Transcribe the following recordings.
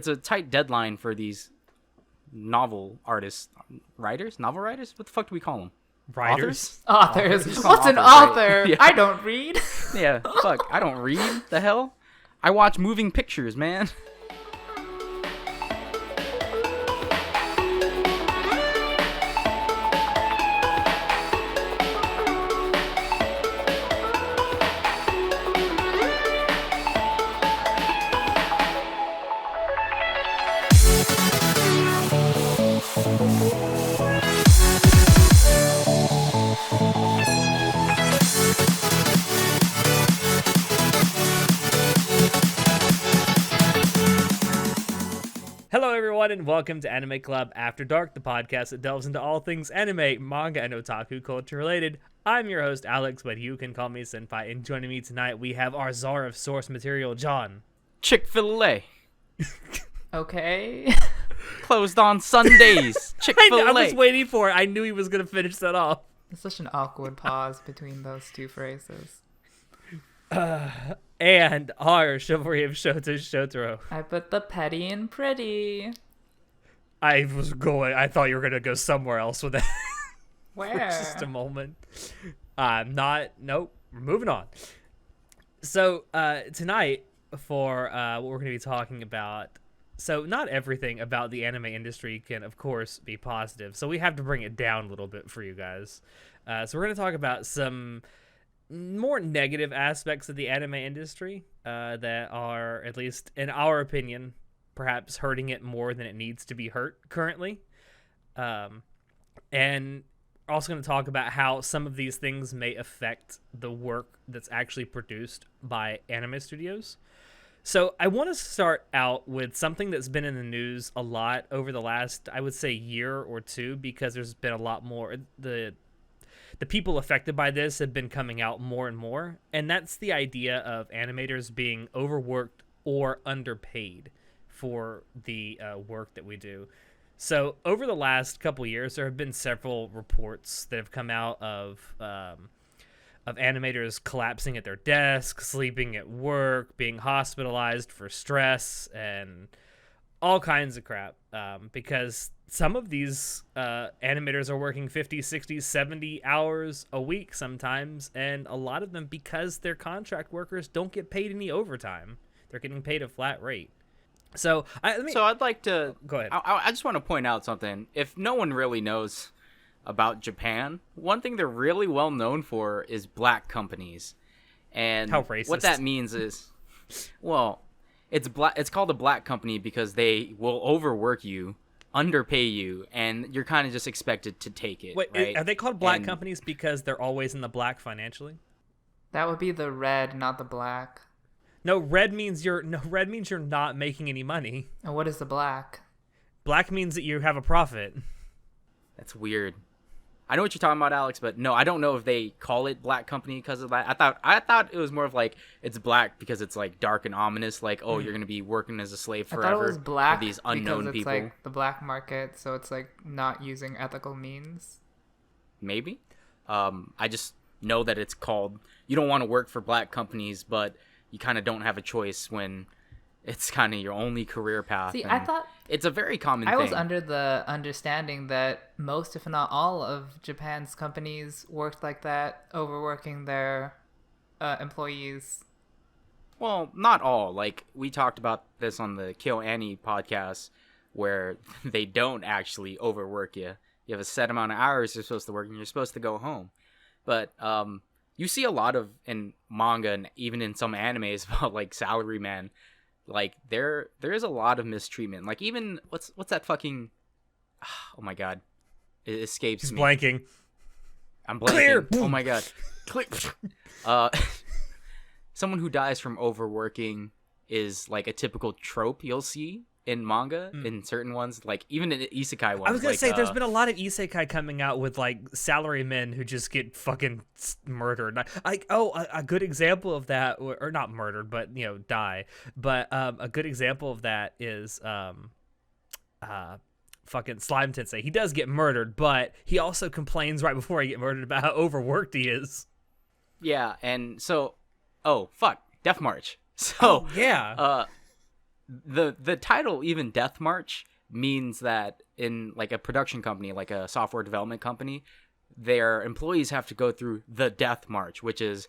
it's a tight deadline for these novel artists, novel writers. What the fuck do we call them? Writers? Authors. Just call What's them an authors, author? right? Yeah. I don't read. Yeah, fuck. I don't read. The hell? I watch moving pictures, man. Hello, everyone, and welcome to Anime Club After Dark, the podcast that delves into all things anime, manga, and otaku culture related. I'm your host, Alex, but you can call me Senpai, and joining me tonight, we have our czar of source material, John. Chick-fil-A. Okay. Closed on Sundays. Chick-fil-A. I was waiting for it. I knew he was going to finish that off. It's such an awkward pause between those two phrases. And our chivalry of Shota Shotaro. I put the petty in pretty. I thought you were going to go somewhere else with that. Where? For just a moment. Nope. We're moving on. So, tonight, for what we're going to be talking about, so not everything about the anime industry can, of course, be positive. So we have to bring it down a little bit for you guys. So we're going to talk about some more negative aspects of the anime industry that are, at least in our opinion, perhaps hurting it more than it needs to be hurt currently. And we're also going to talk about how some of these things may affect the work that's actually produced by anime studios. So I want to start out with something that's been in the news a lot over the last, I would say, year or two, because there's been a lot more. The people affected by this have been coming out more and more, and that's the idea of animators being overworked or underpaid for the work that we do. So over the last couple years, there have been several reports that have come out of animators collapsing at their desks, sleeping at work, being hospitalized for stress, and all kinds of crap, because some of these animators are working 50, 60, 70 hours a week sometimes, and a lot of them, because they're contract workers, don't get paid any overtime. They're getting paid a flat rate. So I'd like to go ahead. I just want to point out something. If no one really knows about Japan, one thing they're really well known for is black companies. And how racist. What that means is, well, it's called a black company because they will overwork you, underpay you, and you're kind of just expected to take it. Wait, right? are they called black companies because they're always in the black financially? That would be the red, not the black. No, red means you're not making any money. And what is the black? Black means that you have a profit. That's weird. I know what you're talking about, Alex, but no, I don't know if they call it black company because of that. I thought it was more of like it's black because it's like dark and ominous, like you're gonna be working as a slave forever. I thought it was black for these unknown because it's people. like the black market, so it's like not using ethical means. Maybe. I just know that it's called. You don't want to work for black companies, but you kind of don't have a choice when it's kind of your only career path. See, I thought it's a very common thing. I was under the understanding that most, if not all, of Japan's companies worked like that, overworking their employees. Well, not all. Like, we talked about this on the Kill Annie podcast, where they don't actually overwork you. You have a set amount of hours you're supposed to work, and you're supposed to go home. But you see a lot of, in manga and even in some animes, about, like, salaryman. Like, there is a lot of mistreatment. Like, even, what's that fucking... Oh, my God. It escapes me. He's blanking. I'm blanking. Clear! Oh, my God. Clear! Someone who dies from overworking is, like, a typical trope you'll see in manga, in certain ones. Like, even in isekai ones. I was going like, to say, there's been a lot of isekai coming out with, like, salarymen who just get fucking murdered. Like, a good example of that, or not murdered, but, you know, die. But a good example of that is fucking Slime Tensei. He does get murdered, but he also complains right before he get murdered about how overworked he is. Yeah, and so... Oh, fuck. Death March. So, yeah. the title even Death March means that in like a production company, like a software development company, their employees have to go through the Death March, which is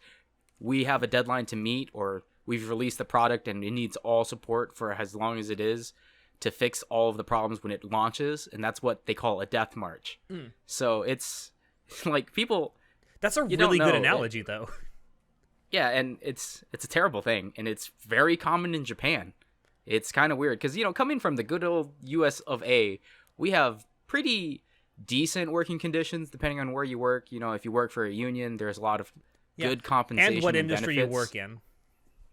we have a deadline to meet, or we've released the product and it needs all support for as long as it is to fix all of the problems when it launches, and that's what they call a Death March. So it's like people. That's a really good analogy, though. Yeah, and it's a terrible thing, and it's very common in Japan. It's kind of weird because, coming from the good old US of A, we have pretty decent working conditions depending on where you work. If you work for a union, there's a lot of good compensation and what industry benefits. you work in.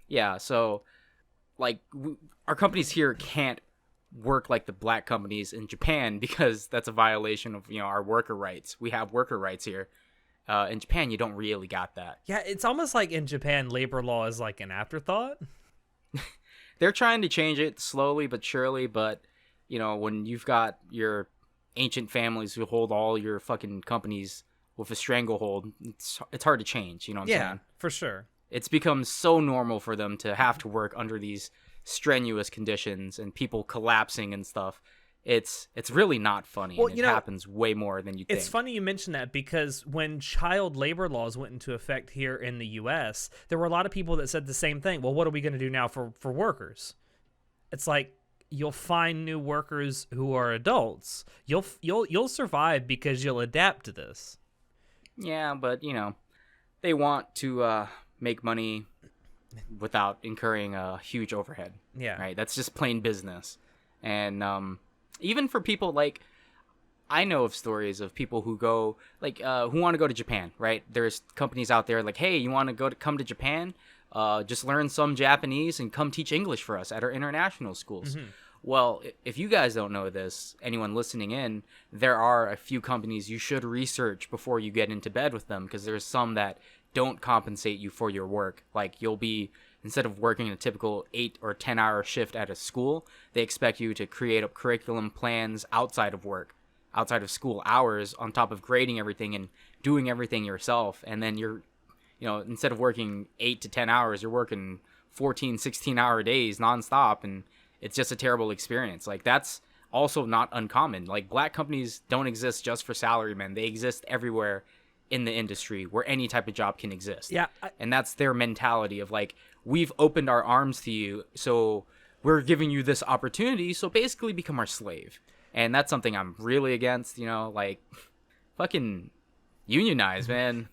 Yeah, so like our companies here can't work like the black companies in Japan because that's a violation of our worker rights. We have worker rights here. In Japan, you don't really got that. Yeah, it's almost like in Japan, labor law is like an afterthought. They're trying to change it slowly but surely, but when you've got your ancient families who hold all your fucking companies with a stranglehold, it's hard to change. You know what I'm saying? For sure. It's become so normal for them to have to work under these strenuous conditions and people collapsing and stuff. It's really not funny. Well, and it happens way more than you think. It's funny you mention that because when child labor laws went into effect here in the U.S., there were a lot of people that said the same thing. Well, what are we going to do now for workers? It's like you'll find new workers who are adults. You'll survive because you'll adapt to this. Yeah, but they want to make money without incurring a huge overhead. Yeah, right. That's just plain business, and even for people like, I know of stories of people who go who want to go to Japan, right? There's companies out there like, hey, you want to come to Japan? Just learn some Japanese and come teach English for us at our international schools. Mm-hmm. Well, if you guys don't know this, anyone listening in, there are a few companies you should research before you get into bed with them, because there's some that don't compensate you for your work. Like you'll be, instead of working a typical 8 or 10 hour shift at a school, they expect you to create up curriculum plans outside of work, outside of school hours, on top of grading everything and doing everything yourself. And then you're, instead of working 8 to 10 hours, you're working 14, 16-hour days nonstop. And it's just a terrible experience. Like that's also not uncommon. Like black companies don't exist just for salarymen. They exist everywhere in the industry where any type of job can exist. Yeah. And that's their mentality of like, we've opened our arms to you, so we're giving you this opportunity, so basically become our slave. And that's something I'm really against, fucking unionize, man.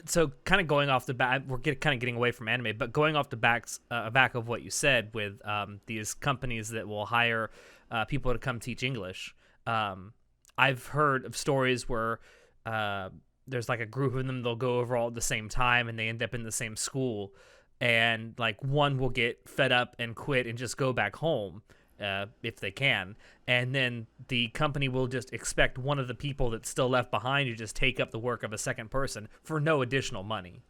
So kind of going off the back, we're kind of getting away from anime, but going off the back of what you said with these companies that will hire people to come teach English. I've heard of stories where there's like a group of them, they'll go over all at the same time and they end up in the same school, and like one will get fed up and quit and just go back home if they can, and then the company will just expect one of the people that's still left behind to just take up the work of a second person for no additional money.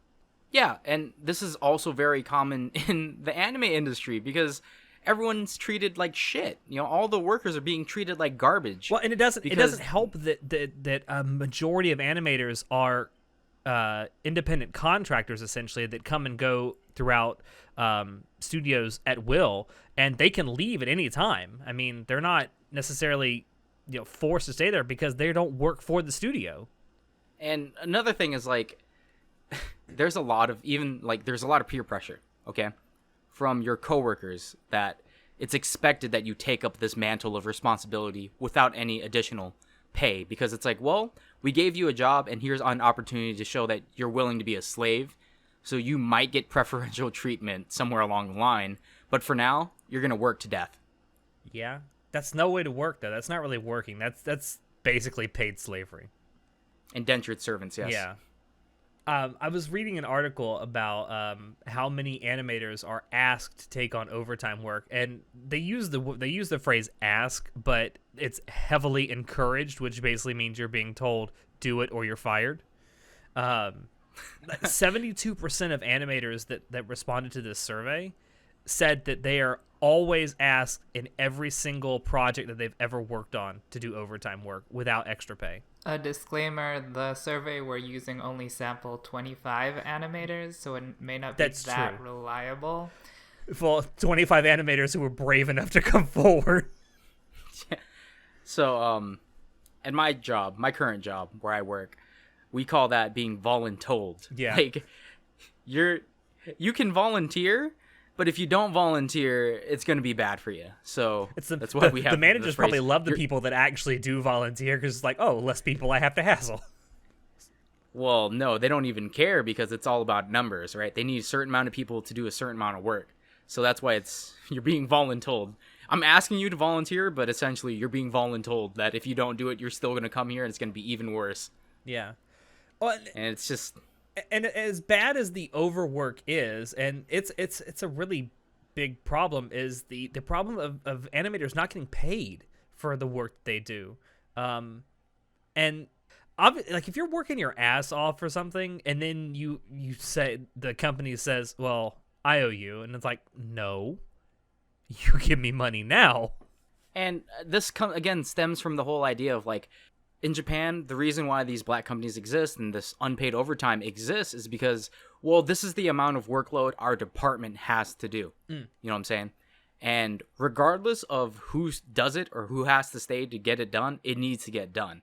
Yeah, and this is also very common in the anime industry because everyone's treated like shit. All the workers are being treated like garbage. Well, and it doesn't help that a majority of animators are independent contractors, essentially, that come and go throughout studios at will, and they can leave at any time. I mean, they're not necessarily forced to stay there because they don't work for the studio. And another thing is like, there's a lot of peer pressure, okay, from your coworkers, that it's expected that you take up this mantle of responsibility without any additional pay, because it's like, well, we gave you a job and here's an opportunity to show that you're willing to be a slave, so you might get preferential treatment somewhere along the line, but for now you're gonna work to death. Yeah, that's no way to work, though. That's not really working. That's basically paid slavery. Indentured servants. Yes. Yeah. I was reading an article about how many animators are asked to take on overtime work, and they use the phrase "ask," but it's heavily encouraged, which basically means you're being told do it or you're fired. 72% of animators that responded to this survey said that they are always asked in every single project that they've ever worked on to do overtime work without extra pay. A disclaimer, the survey we're using only sampled 25 animators, so it may not be That's that true. reliable. Well, 25 animators who were brave enough to come forward. So, at my job, my current job where I work, we call that being voluntold. Yeah. Like, you can volunteer, but if you don't volunteer, it's going to be bad for you. So that's why we have the managers the phrase, probably love the people that actually do volunteer because it's like, oh, less people I have to hassle. Well, no, they don't even care because it's all about numbers, right? They need a certain amount of people to do a certain amount of work. So that's why you're being voluntold. I'm asking you to volunteer, but essentially you're being voluntold that if you don't do it, you're still going to come here and it's going to be even worse. Yeah. Well, And it's just... And as bad as the overwork is, and it's a really big problem, is the problem of animators not getting paid for the work they do. And like if you're working your ass off for something and then you say, the company says, well, I owe you, and it's like, no, you give me money now. And this again stems from the whole idea of like, in Japan, the reason why these black companies exist and this unpaid overtime exists is because, well, this is the amount of workload our department has to do. You know what I'm saying? And regardless of who does it or who has to stay to get it done, it needs to get done.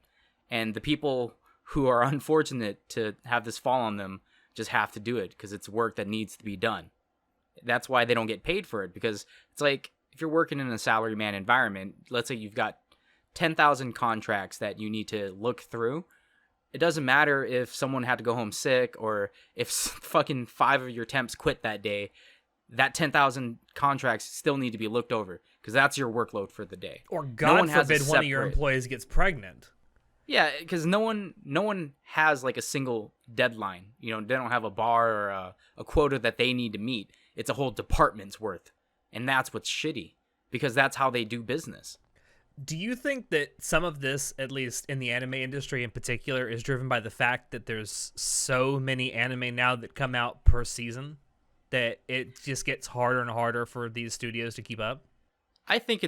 And the people who are unfortunate to have this fall on them just have to do it because it's work that needs to be done. That's why they don't get paid for it, because it's like if you're working in a salaryman environment, let's say you've got 10,000 contracts that you need to look through. It doesn't matter if someone had to go home sick or if fucking 5 of your temps quit that day. That 10,000 contracts still need to be looked over because that's your workload for the day. Or God forbid one of your employees gets pregnant. Yeah, because no one has like a single deadline. You know, they don't have a bar or a quota that they need to meet. It's a whole department's worth. And that's what's shitty because that's how they do business. Do you think that some of this, at least in the anime industry in particular, is driven by the fact that there's so many anime now that come out per season that it just gets harder and harder for these studios to keep up? I think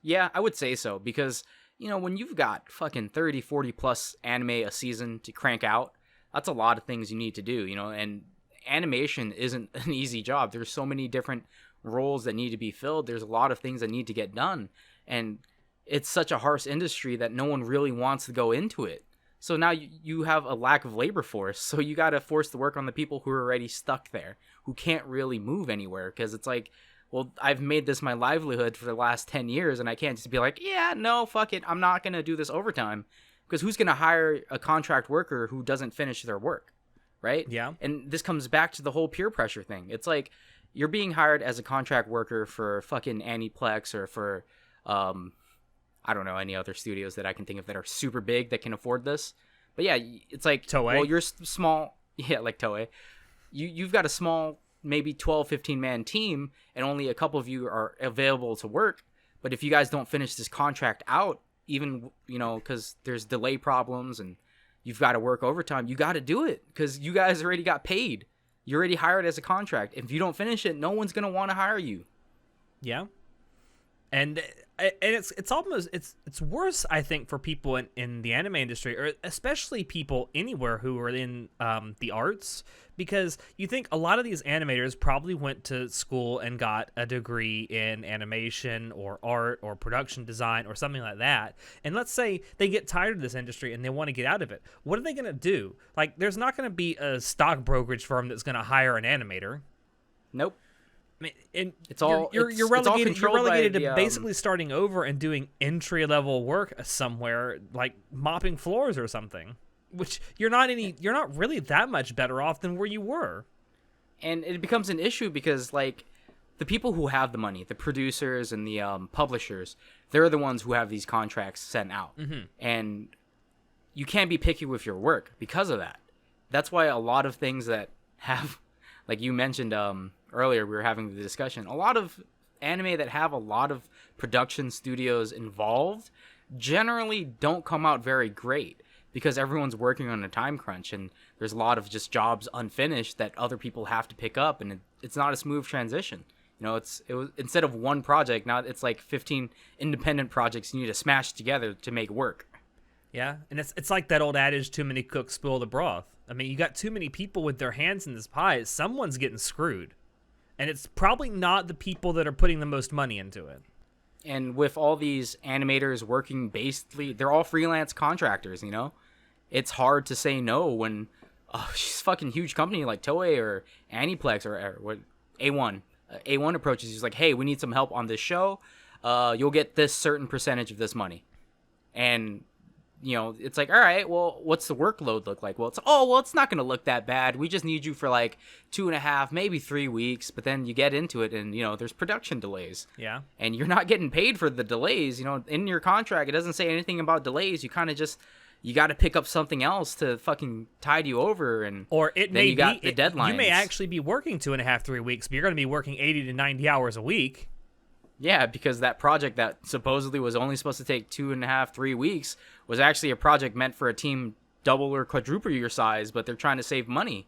I would say so because, you know, when you've got fucking 30, 40 plus anime a season to crank out, that's a lot of things you need to do, you know, and animation isn't an easy job. There's so many different roles that need to be filled. There's a lot of things that need to get done. And it's such a harsh industry that no one really wants to go into it. So now you have a lack of labor force. So you got to force the work on the people who are already stuck there, who can't really move anywhere. Because it's like, well, I've made this my livelihood for the last 10 years and I can't just be like, yeah, no, fuck it. I'm not going to do this overtime. Because who's going to hire a contract worker who doesn't finish their work? Right? Yeah. And this comes back to the whole peer pressure thing. It's like you're being hired as a contract worker for fucking Aniplex or for, I don't know, any other studios that I can think of that are super big that can afford this. But yeah, it's like, Toei? well, you're small. Yeah, like Toei. You've got a small, maybe 12, 15-man team, and only a couple of you are available to work. But if you guys don't finish this contract out, even, you know, because there's delay problems and you've got to work overtime, you got to do it because you guys already got paid. You're already hired as a contract. If you don't finish it, no one's going to want to hire you. Yeah. And it's almost it's worse, I think, for people in the anime industry, or especially people anywhere who are in the arts, because you think a lot of these animators probably went to school and got a degree in animation or art or production design or something like that. And let's say they get tired of this industry and they want to get out of it. What are they going to do? Like, there's not going to be a stock brokerage firm that's going to hire an animator. Nope. I mean, and you're relegated by to basically starting over and doing entry level work somewhere, like mopping floors or something, which you're not really that much better off than where you were. And it becomes an issue because, like, the people who have the money, the producers and the publishers, they're the ones who have these contracts sent out. Mm-hmm. And you can't be picky with your work because of that. That's why a lot of things that have, like you mentioned earlier, we were having the discussion, a lot of anime that have a lot of production studios involved generally don't come out very great because everyone's working on a time crunch and there's a lot of just jobs unfinished that other people have to pick up, and it's not a smooth transition. You know, it was instead of one project, now it's like 15 independent projects you need to smash together to make work. Yeah, and it's like that old adage, too many cooks spoil the broth. I mean, you got too many people with their hands in this pie, someone's getting screwed. and it's probably not the people that are putting the most money into it. And with all these animators working basically, they're all freelance contractors, It's hard to say no when she's a fucking huge company like Toei or Aniplex or what A1. A1 approaches, he's like, hey, we need some help on this show. You'll get this certain percentage of this money. And, it's like, all right, well, what's the workload look like? Well, it's not going to look that bad. We just need you for like 2.5, maybe 3 weeks. But then you get into it and, there's production delays. Yeah. And you're not getting paid for the delays. In your contract, it doesn't say anything about delays. You kind of just, you got to pick up something else to fucking tide you over. Or it may you got the deadlines. You may actually be working 2.5, 3 weeks, but you're going to be working 80 to 90 hours a week. Yeah, because that project that supposedly was only supposed to take 2.5, 3 weeks was actually a project meant for a team double or quadruple your size, but they're trying to save money.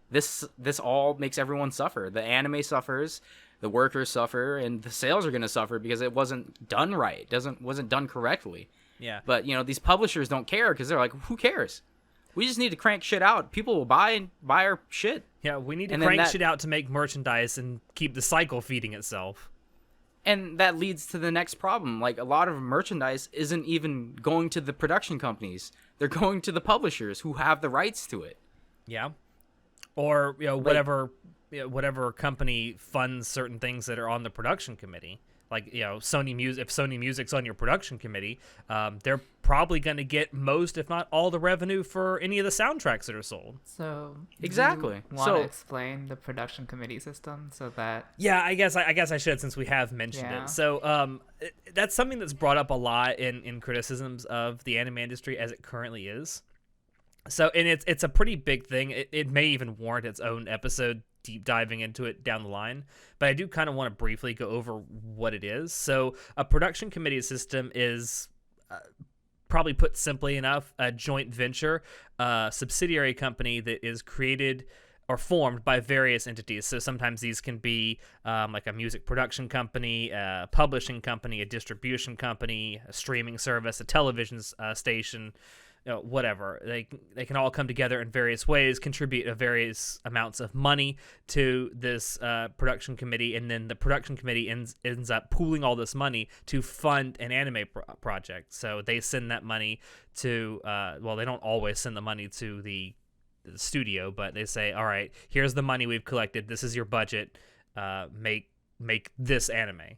This all makes everyone suffer. The anime suffers, the workers suffer, and the sales are going to suffer because it wasn't done right. Wasn't done correctly. Yeah. But, these publishers don't care because they're like, who cares? We just need to crank shit out. People will buy our shit. Yeah, we need to crank shit out to make merchandise and keep the cycle feeding itself. And that leads to the next problem. Like, a lot of merchandise isn't even going to the production companies. They're going to the publishers who have the rights to it. Yeah. Or, whatever company funds certain things that are on the production committee. Like, Sony Music, if Sony Music's on your production committee, they're probably going to get most, if not all, the revenue for any of the soundtracks that are sold. So exactly. Want to explain the production committee system so that? Yeah, I guess I should, since we have mentioned it. So that's something that's brought up a lot in criticisms of the anime industry as it currently is. So, and it's a pretty big thing. It may even warrant its own episode, deep diving into it down the line, but I do kind of want to briefly go over what it is. So a production committee system is probably put simply enough, a joint venture, subsidiary company that is created or formed by various entities. So sometimes these can be like a music production company, a publishing company, a distribution company, a streaming service, a television station, whatever. They can all come together in various ways, contribute various amounts of money to this production committee, and then the production committee ends up pooling all this money to fund an anime project. So they send that money to, they don't always send the money to the studio, but they say, all right, here's the money we've collected. This is your budget. Make this anime.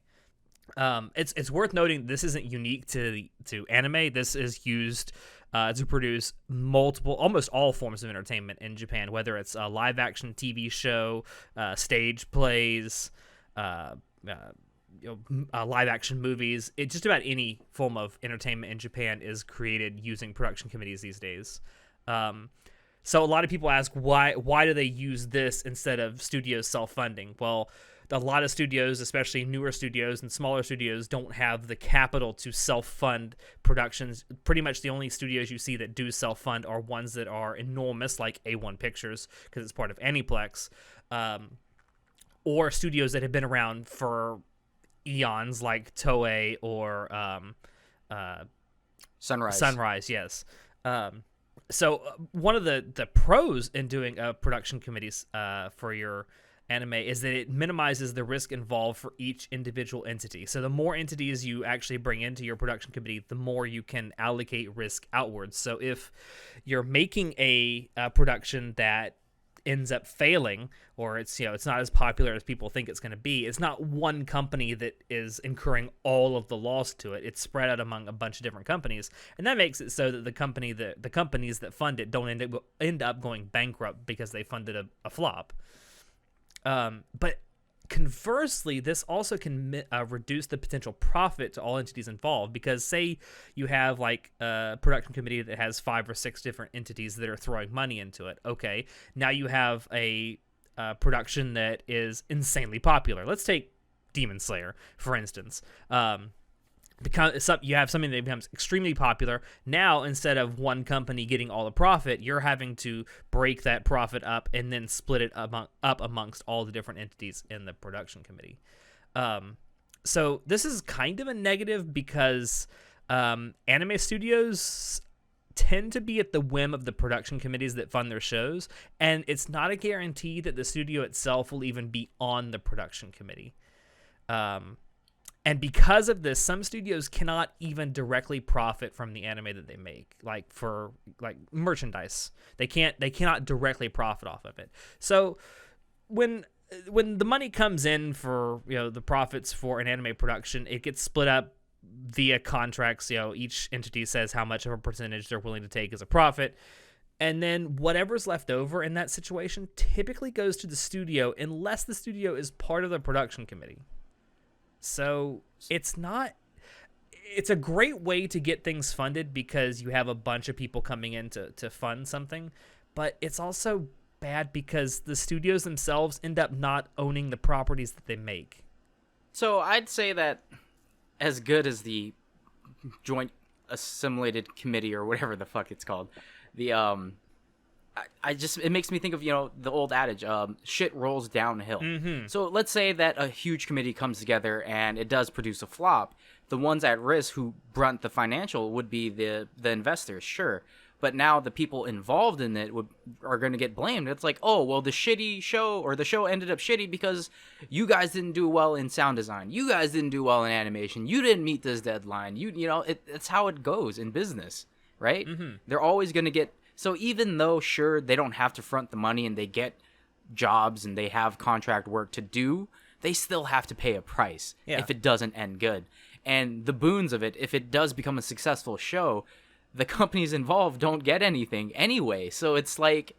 It's worth noting this isn't unique to anime. This is used to produce almost all forms of entertainment in Japan, whether it's a live action TV show, stage plays, live action movies. Just about any form of entertainment in Japan is created using production committees these days. So a lot of people ask why do they use this instead of studios self-funding? Well, a lot of studios, especially newer studios and smaller studios, don't have the capital to self-fund productions. Pretty much the only studios you see that do self-fund are ones that are enormous, like A1 Pictures, because it's part of Aniplex, or studios that have been around for eons, like Toei or Sunrise. Sunrise, yes. So one of the pros in doing production committees for your anime is that it minimizes the risk involved for each individual entity. So the more entities you actually bring into your production committee, the more you can allocate risk outwards. So if you're making a production that ends up failing, or it's not as popular as people think it's going to be, it's not one company that is incurring all of the loss to it. It's spread out among a bunch of different companies, and that makes it so that the companies that fund it don't end up going bankrupt because they funded a flop. But conversely, this also can reduce the potential profit to all entities involved, because say you have like a production committee that has 5 or 6 different entities that are throwing money into it. Okay, now you have a production that is insanely popular. Let's take Demon Slayer, for instance. You have something that becomes extremely popular. Now, instead of one company getting all the profit, you're having to break that profit up and then split it up amongst all the different entities in the production committee. So this is kind of a negative because anime studios tend to be at the whim of the production committees that fund their shows, and it's not a guarantee that the studio itself will even be on the production committee. And because of this, some studios cannot even directly profit from the anime that they make, like for like merchandise. They cannot directly profit off of it. So when the money comes in for, you know, the profits for an anime production, it gets split up via contracts. You know, each entity says how much of a percentage they're willing to take as a profit. And then whatever's left over in that situation typically goes to the studio unless the studio is part of the production committee. So it's a great way to get things funded because you have a bunch of people coming in to fund something, but it's also bad because the studios themselves end up not owning the properties that they make. So I'd say that as good as the joint assimilated committee or whatever the fuck it's called, the it makes me think of, you know, the old adage, shit rolls downhill. Mm-hmm. So let's say that a huge committee comes together and it does produce a flop. The ones at risk who brunt the financial would be the investors, sure. But now the people involved in it are going to get blamed. It's like, oh, well, the shitty show or the show ended up shitty because you guys didn't do well in sound design. You guys didn't do well in animation. You didn't meet this deadline. You know, it's how it goes in business, right? Mm-hmm. They're always going to get... So even though, sure, they don't have to front the money and they get jobs and they have contract work to do, they still have to pay a price if it doesn't end good. And the boons of it, if it does become a successful show, the companies involved don't get anything anyway. So it's like,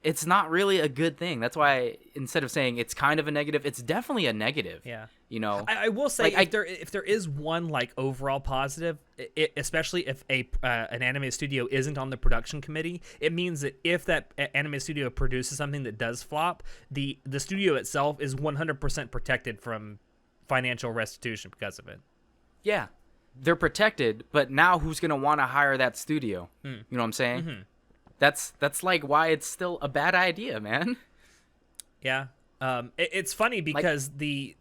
it's not really a good thing. That's why instead of saying it's kind of a negative, it's definitely a negative. Yeah. You know, I will say, like, if there is one like overall positive, especially if an anime studio isn't on the production committee, it means that if that anime studio produces something that does flop, the studio itself is 100% protected from financial restitution because of it. Yeah, they're protected, but now who's gonna want to hire that studio? You know what I'm saying? Mm-hmm. That's like why it's still a bad idea, man. Yeah. It's funny because the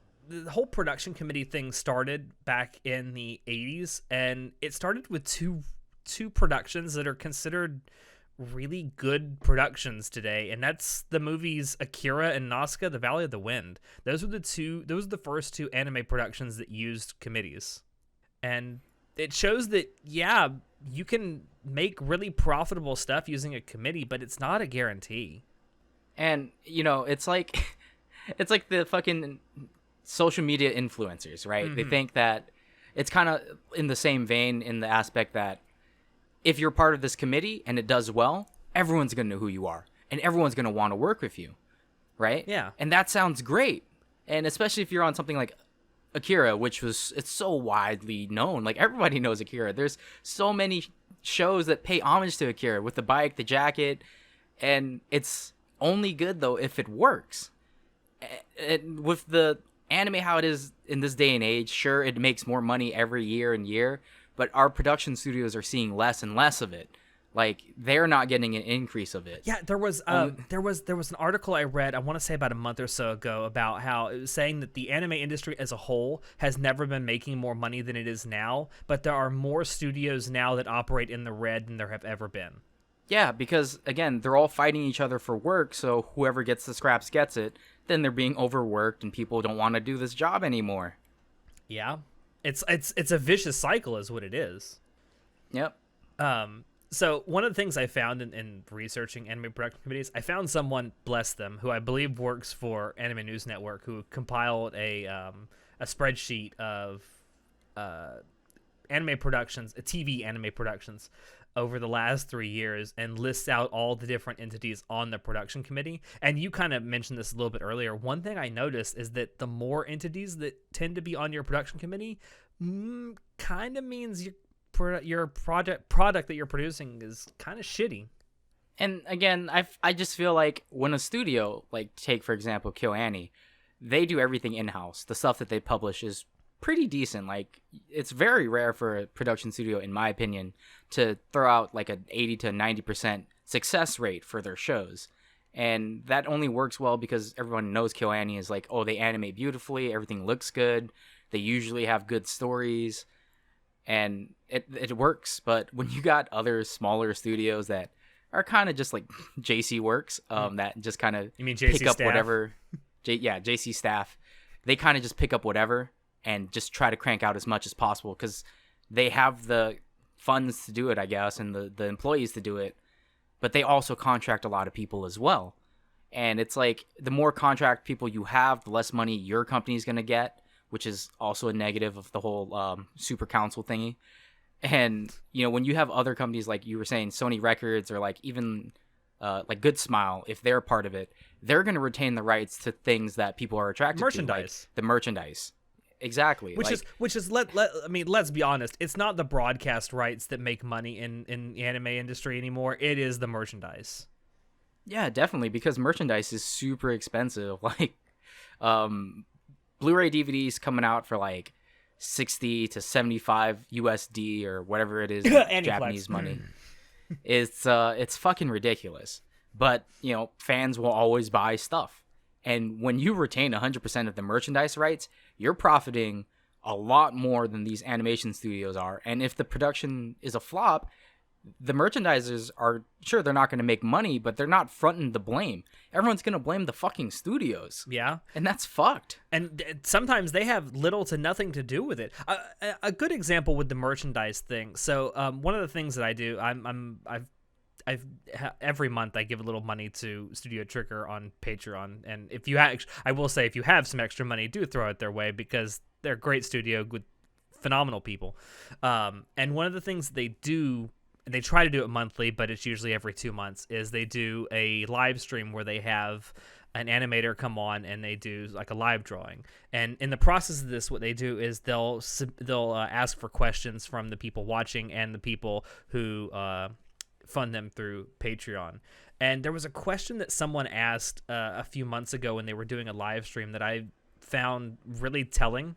whole production committee thing started back in the 80s, and it started with two productions that are considered really good productions today, and that's the movies Akira and Nazca: The Valley of the Wind. Those were the first two anime productions that used committees. And it shows that, yeah, you can make really profitable stuff using a committee, but it's not a guarantee. And, you know, it's like the fucking social media influencers, right? Mm-hmm. They think that it's kind of in the same vein in the aspect that if you're part of this committee and it does well, everyone's going to know who you are and everyone's going to want to work with you, right? Yeah. And that sounds great. And especially if you're on something like Akira, it's so widely known. Like, everybody knows Akira. There's so many shows that pay homage to Akira with the bike, the jacket, and it's only good, though, if it works. And with the anime how it is in this day and age, sure, it makes more money every year and year, but our production studios are seeing less and less of it. Like, they're not getting an increase of it. Yeah, there was an article I read, I want to say about a month or so ago, about how it was saying that the anime industry as a whole has never been making more money than it is now, but there are more studios now that operate in the red than there have ever been. Yeah, because, again, they're all fighting each other for work, so whoever gets the scraps gets it. Then they're being overworked, and people don't want to do this job anymore. Yeah. It's a vicious cycle is what it is. Yep. So one of the things I found in researching anime production committees, I found someone, bless them, who I believe works for Anime News Network, who compiled a spreadsheet of anime productions, TV anime productions, over the last 3 years, and lists out all the different entities on the production committee. And you kind of mentioned this a little bit earlier. One thing I noticed is that the more entities that tend to be on your production committee, kind of means your product that you're producing is kind of shitty. And again, I just feel like when a studio, like, take for example KyoAni, they do everything in-house. The stuff that they publish is pretty decent. Like, it's very rare for a production studio, in my opinion, to throw out like an 80 to 90% success rate for their shows. And that only works well because everyone knows KyoAni is like, oh, they animate beautifully, everything looks good, they usually have good stories. and it works. But when you got other smaller studios that are kind of just like JC Works, that just kind of You mean pick JC up staff? whatever, JC staff, they kind of just pick up whatever and just try to crank out as much as possible because they have the funds to do it, I guess, and the employees to do it, but they also contract a lot of people as well. And it's like the more contract people you have, the less money your company is going to get, which is also a negative of the whole super council thingy. And, you know, when you have other companies like you were saying, Sony Records, or like even like Good Smile, if they're part of it, they're going to retain the rights to things that people are attracted to, like the merchandise. Exactly. Which is I mean, let's be honest, it's not the broadcast rights that make money in the anime industry anymore. It is the merchandise. Yeah, definitely, because merchandise is super expensive. Like Blu-ray DVDs coming out for like 60 to 75 USD or whatever it is in Japanese money. It's fucking ridiculous. But, you know, fans will always buy stuff. And when you retain 100% of the merchandise rights, you're profiting a lot more than these animation studios are. And if the production is a flop, the merchandisers are, sure, they're not going to make money, but they're not fronting the blame. Everyone's going to blame the fucking studios. Yeah. And that's fucked. And sometimes they have little to nothing to do with it. A good example with the merchandise thing. So one of the things that I do, every month I give a little money to Studio Trigger on Patreon, and if you I will say, if you have some extra money, do throw it their way, because they're a great studio with phenomenal people. And one of the things they do, they try to do it monthly, but it's usually every 2 months, is they do a live stream where they have an animator come on and they do like a live drawing. And in the process of this, what they do is they'll ask for questions from the people watching and the people who fund them through Patreon. And there was a question that someone asked a few months ago when they were doing a live stream that I found really telling.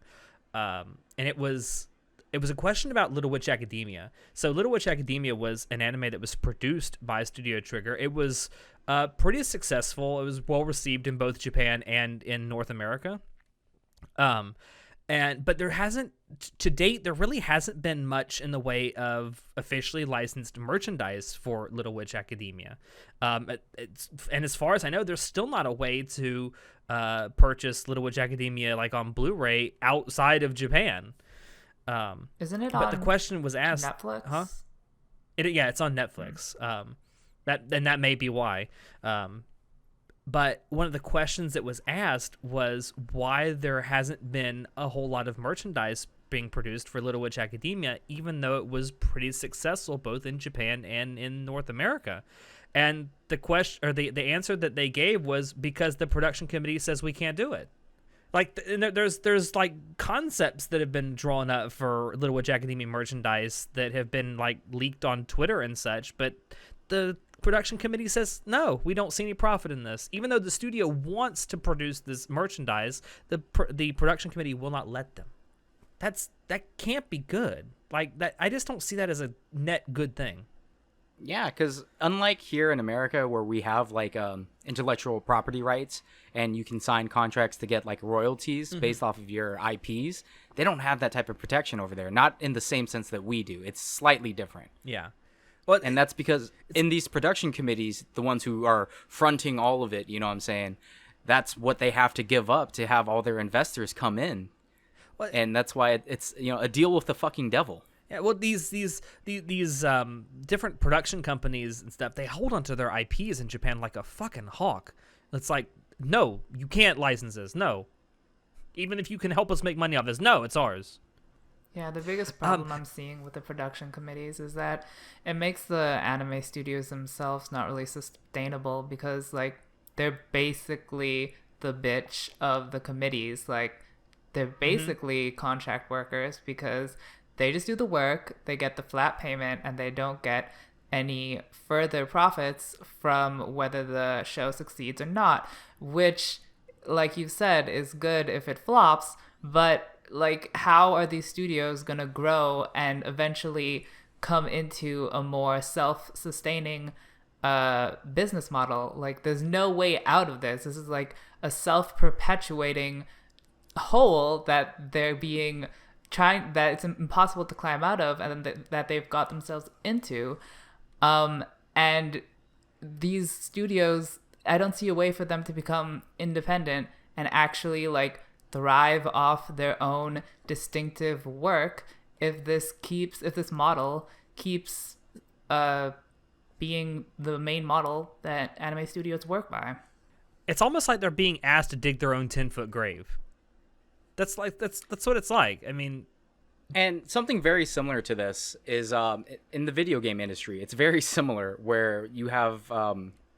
And it was a question about Little Witch Academia. So Little Witch Academia was an anime that was produced by Studio Trigger. It was pretty successful. It was well received in both Japan and in North America. But there hasn't, to date, there really hasn't been much in the way of officially licensed merchandise for Little Witch Academia. And as far as I know, there's still not a way to purchase Little Witch Academia like on Blu-ray outside of Japan. Isn't it but on the question was asked, Netflix? Huh? It's on Netflix. That may be why. But one of the questions that was asked was why there hasn't been a whole lot of merchandise being produced for Little Witch Academia, even though it was pretty successful both in Japan and in North America. And the question, or the answer that they gave, was because the production committee says we can't do it. Like, there's like concepts that have been drawn up for Little Witch Academia merchandise that have been like leaked on Twitter and such, but the production committee says no, we don't see any profit in this. Even though the studio wants to produce this merchandise, the production committee will not let them. That can't be good. Like, that, I just don't see that as a net good thing. Yeah, because unlike here in America where we have like intellectual property rights and you can sign contracts to get like royalties based off of your IPs, they don't have that type of protection over there. Not in the same sense that we do. It's slightly different. Yeah. Well, and that's because in these production committees, the ones who are fronting all of it, you know what I'm saying, that's what they have to give up to have all their investors come in. Well, and that's why it's, you know, a deal with the fucking devil. Yeah, well, these different production companies and stuff, they hold onto their IPs in Japan like a fucking hawk. It's like, no, you can't license this. No. Even if you can help us make money off this, no, it's ours. Yeah, the biggest problem I'm seeing with the production committees is that it makes the anime studios themselves not really sustainable, because, like, they're basically the bitch of the committees. Like, they're basically contract workers, because they just do the work, they get the flat payment, and they don't get any further profits from whether the show succeeds or not, which, like you said, is good if it flops, but like, how are these studios gonna grow and eventually come into a more self-sustaining business model? Like, there's no way out of this. This is like a self-perpetuating hole that they're being it's impossible to climb out of, and that they've got themselves into. And these studios, I don't see a way for them to become independent and actually like thrive off their own distinctive work if this model keeps being the main model that anime studios work by. It's almost like they're being asked to dig their own 10-foot grave. That's what it's like. I mean, and something very similar to this is in the video game industry. It's very similar where you have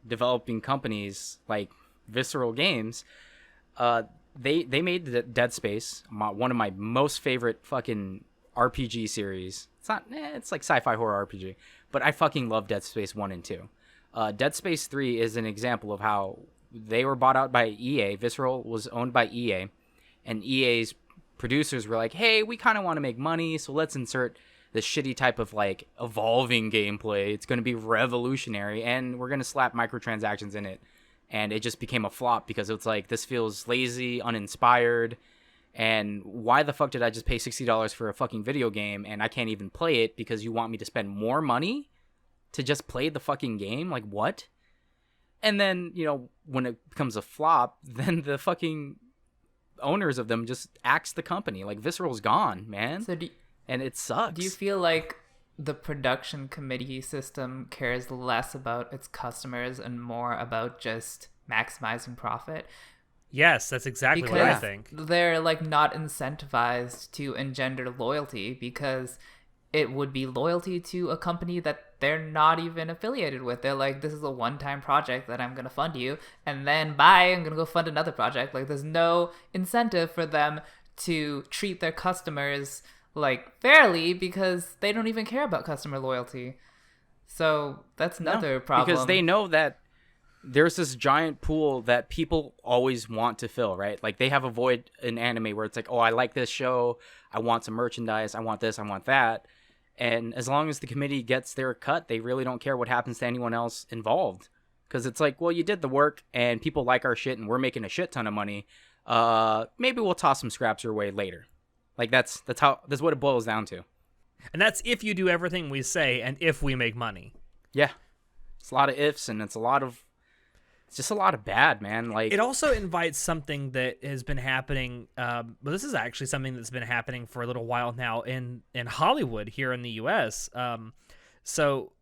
developing companies like Visceral Games. They made Dead Space, one of my most favorite fucking RPG series. It's like sci-fi horror RPG, but I fucking love Dead Space 1 and 2. Dead Space 3 is an example of how they were bought out by EA. Visceral was owned by EA, and EA's producers were like, hey, we kind of want to make money, so let's insert this shitty type of like evolving gameplay. It's going to be revolutionary, and we're going to slap microtransactions in it. And it just became a flop because it's like, this feels lazy, uninspired, and why the fuck did I just pay $60 for a fucking video game and I can't even play it because you want me to spend more money to just play the fucking game? Like, what? And then, you know, when it becomes a flop, then the fucking owners of them just axe the company. Like, Visceral's gone, man. And it sucks. Do you feel like the production committee system cares less about its customers and more about just maximizing profit? Yes, that's exactly what I think. They're like not incentivized to engender loyalty because it would be loyalty to a company that they're not even affiliated with. They're like, this is a one-time project that I'm going to fund you, and then bye, I'm going to go fund another project. Like, there's no incentive for them to treat their customers like fairly because they don't even care about customer loyalty. So that's another problem. Because they know that there's this giant pool that people always want to fill, right? Like, they have a void in anime where it's like, oh, I like this show, I want some merchandise, I want this, I want that. And as long as the committee gets their cut, they really don't care what happens to anyone else involved. Because it's like, well, you did the work and people like our shit and we're making a shit ton of money. Maybe we'll toss some scraps your way later. Like, that's what it boils down to. And that's if you do everything we say and if we make money. Yeah. It's a lot of ifs, and it's just a lot of bad, man. Like, it also invites something that has been happening. Well, this is actually something that's been happening for a little while now in Hollywood here in the U.S. So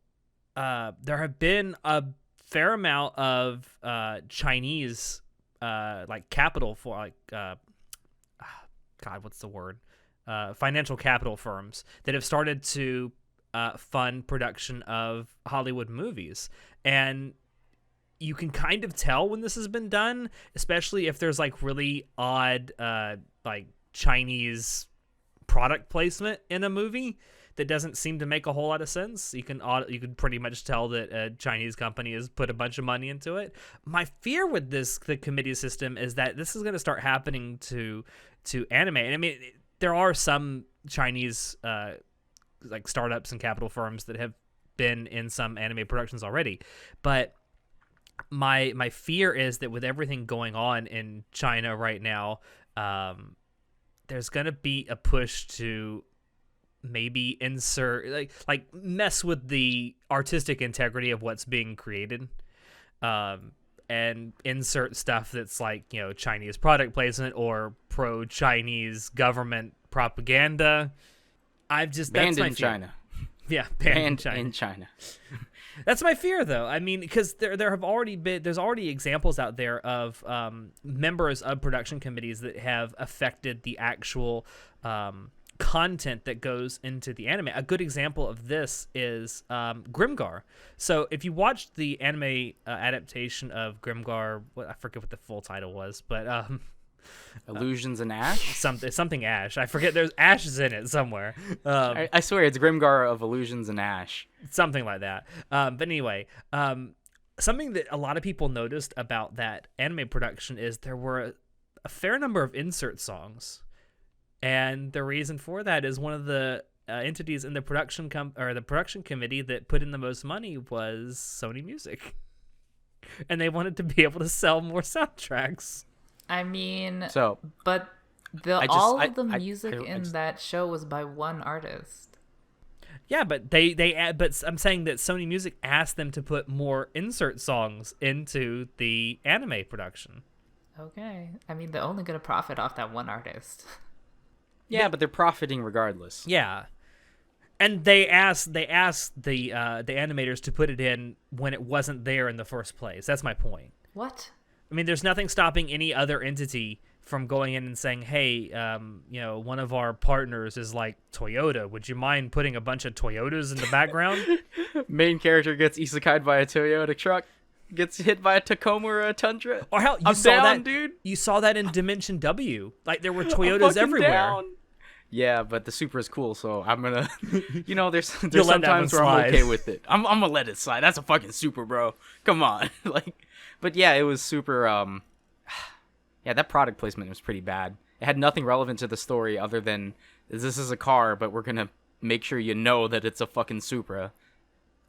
there have been a fair amount of Chinese like capital for like God, what's the word? Financial capital firms that have started to fund production of Hollywood movies. And you can kind of tell when this has been done, especially if there's like really odd like Chinese product placement in a movie that doesn't seem to make a whole lot of sense. You can pretty much tell that a Chinese company has put a bunch of money into it. My fear with the committee system is that this is going to start happening to anime. And I mean, there are some Chinese like startups and capital firms that have been in some anime productions already, but my fear is that with everything going on in China right now, there's gonna be a push to maybe insert like mess with the artistic integrity of what's being created, and insert stuff that's like, you know, Chinese product placement or pro-Chinese government propaganda. Banned in China. Yeah, banned in China. That's my fear, though. I mean, because there's already examples out there of members of production committees that have affected the actual content that goes into the anime. A good example of this is Grimgar. So if you watched the anime adaptation of Grimgar, I forget what the full title was, but Illusions and Ash? Something Ash. I forget. There's Ash is in it somewhere. I swear it's Grimgar of Illusions and Ash. Something like that. But anyway, something that a lot of people noticed about that anime production is there were a fair number of insert songs. And the reason for that is one of the entities in the production committee that put in the most money was Sony Music. And they wanted to be able to sell more soundtracks. I mean, so but All of the music in that show was by one artist. Yeah, but but I'm saying that Sony Music asked them to put more insert songs into the anime production. Okay. I mean, they're only going to profit off that one artist. Yeah, but they're profiting regardless. Yeah. And they asked the animators to put it in when it wasn't there in the first place. That's my point. What? I mean, there's nothing stopping any other entity from going in and saying, "Hey, one of our partners is like Toyota. Would you mind putting a bunch of Toyotas in the background?" Main character gets isekai'd by a Toyota truck, gets hit by a Tacoma or a Tundra. Or hell, dude. You saw that in Dimension W. Like there were Toyotas everywhere. Down. Yeah, but the Supra is cool, so I'm gonna, there's You'll let that one sometimes where I'm slide. okay with it. I'm gonna let it slide. That's a fucking Supra, bro. Come on, but yeah, it was super. Yeah, that product placement was pretty bad. It had nothing relevant to the story other than this is a car, but we're gonna make sure you know that it's a fucking Supra.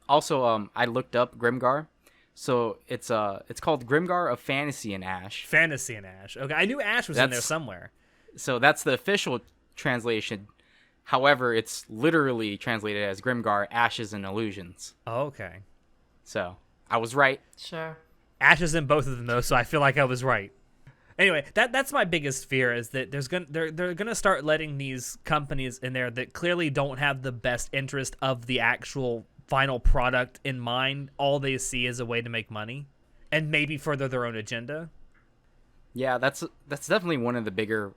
Also, I looked up Grimgar. So it's called Grimgar of Fantasy and Ash. Fantasy and Ash. Okay, I knew Ash was in there somewhere. So that's the official translation. However, it's literally translated as Grimgar, Ashes and Illusions. Oh, okay. So I was right. Sure. Ash is in both of them though, so I feel like I was right. Anyway, that's my biggest fear is that they're gonna start letting these companies in there that clearly don't have the best interest of the actual final product in mind. All they see is a way to make money and maybe further their own agenda. Yeah, that's definitely one of the bigger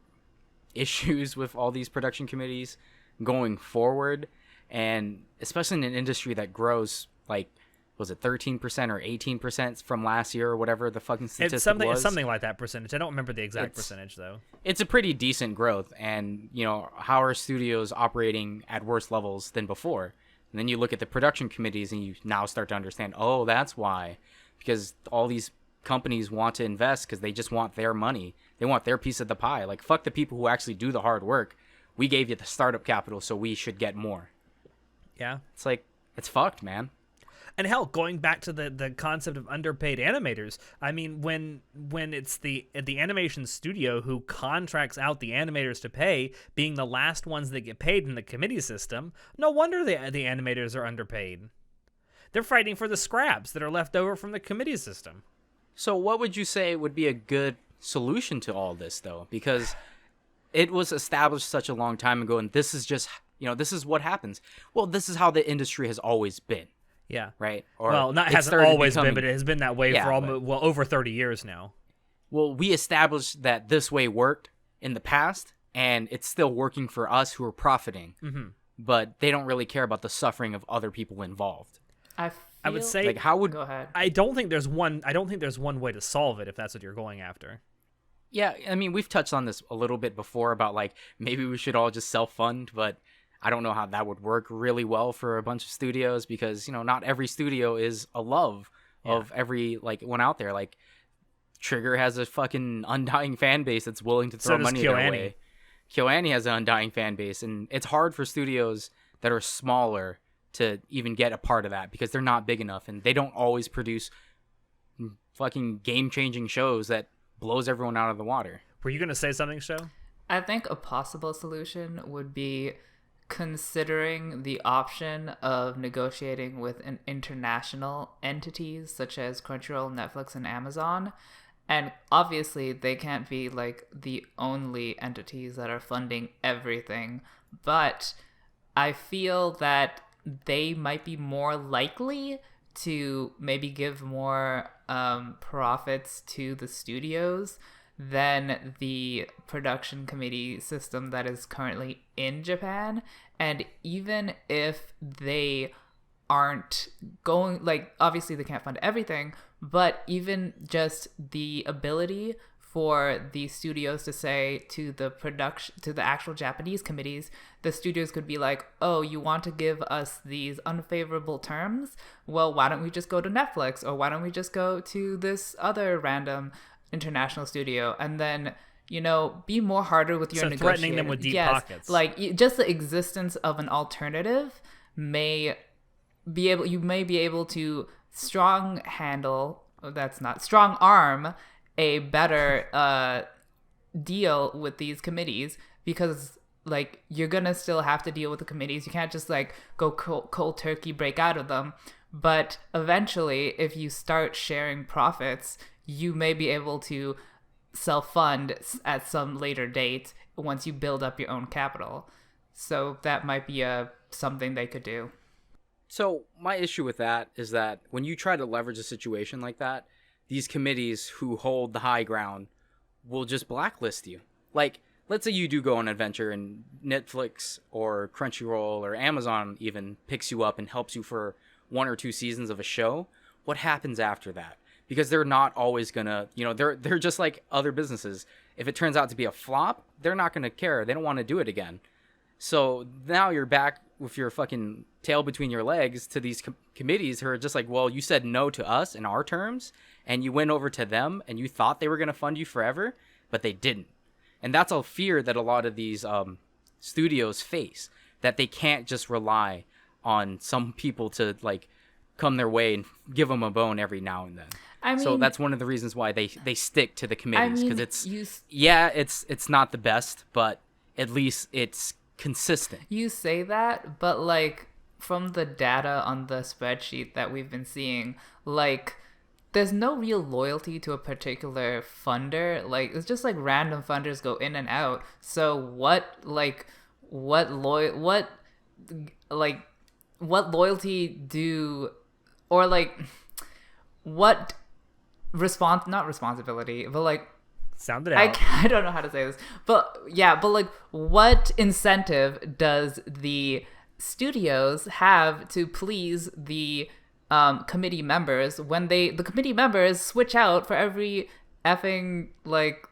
issues with all these production committees going forward, and especially in an industry that grows like, was it 13% or 18% from last year or whatever the fucking statistic was? It's something like that percentage. I don't remember the exact percentage though. It's a pretty decent growth, and how are studios operating at worse levels than before? And then you look at the production committees and you now start to understand, oh, that's why. Because all these companies want to invest because they just want their money. They want their piece of the pie. Like, fuck the people who actually do the hard work. We gave you the startup capital, so we should get more. Yeah. It's like, it's fucked, man. And hell, going back to the concept of underpaid animators, I mean, when it's the animation studio who contracts out the animators to pay, being the last ones that get paid in the committee system, no wonder the animators are underpaid. They're fighting for the scraps that are left over from the committee system. So what would you say would be a good solution to all this, though? Because it was established such a long time ago, and this is just, this is what happens. Well, this is how the industry has always been. Yeah. Right? It hasn't always been, but it has been that way for over 30 years now. Well, we established that this way worked in the past, and it's still working for us who are profiting. Mm-hmm. But they don't really care about the suffering of other people involved. I would say, go ahead. I don't think there's one way to solve it if that's what you're going after. Yeah, I mean, we've touched on this a little bit before about like maybe we should all just self-fund, but I don't know how that would work really well for a bunch of studios because, not every studio is a love of every one out there. Like Trigger has a fucking undying fan base that's willing to throw money their way. KyoAni has an undying fan base, and it's hard for studios that are smaller to even get a part of that because they're not big enough and they don't always produce fucking game-changing shows that blows everyone out of the water. Were you going to say something, Sho? I think a possible solution would be considering the option of negotiating with an international entities such as Crunchyroll, Netflix, and Amazon. And obviously they can't be like the only entities that are funding everything, but I feel that they might be more likely to maybe give more profits to the studios than the production committee system that is currently in Japan. And even if they aren't going, obviously they can't fund everything, but even just the ability for the studios to say to the actual Japanese committees, the studios could be like, oh, you want to give us these unfavorable terms? Well, why don't we just go to Netflix, or why don't we just go to this other random international studio, and then be more harder with your negotiating. Threatening them with deep pockets. Just the existence of an alternative may be able to strong arm a better deal with these committees because like you're gonna still have to deal with the committees. You can't just like go cold turkey break out of them. But eventually, if you start sharing profits, you may be able to self-fund at some later date once you build up your own capital. So that might be something they could do. So my issue with that is that when you try to leverage a situation like that, these committees who hold the high ground will just blacklist you. Like, let's say you do go on an adventure and Netflix or Crunchyroll or Amazon even picks you up and helps you for 1 or 2 seasons of a show. What happens after that? Because they're not always gonna, they're just like other businesses. If it turns out to be a flop, they're not gonna care. They don't want to do it again. So now you're back with your fucking tail between your legs to these committees who are just like, well, you said no to us in our terms, and you went over to them, and you thought they were gonna fund you forever, but they didn't. And that's a fear that a lot of these studios face, that they can't just rely on some people to like come their way and give them a bone every now and then. I mean, so that's one of the reasons why they stick to the committees, because it's not the best, but at least it's consistent. You say that, but like from the data on the spreadsheet that we've been seeing, like there's no real loyalty to a particular funder. Like it's just like random funders go in and out. So what loyalty do, or like what not responsibility, but like sound it out. I don't know how to say this, but yeah, but like what incentive does the studios have to please the committee members when the committee members switch out for every effing like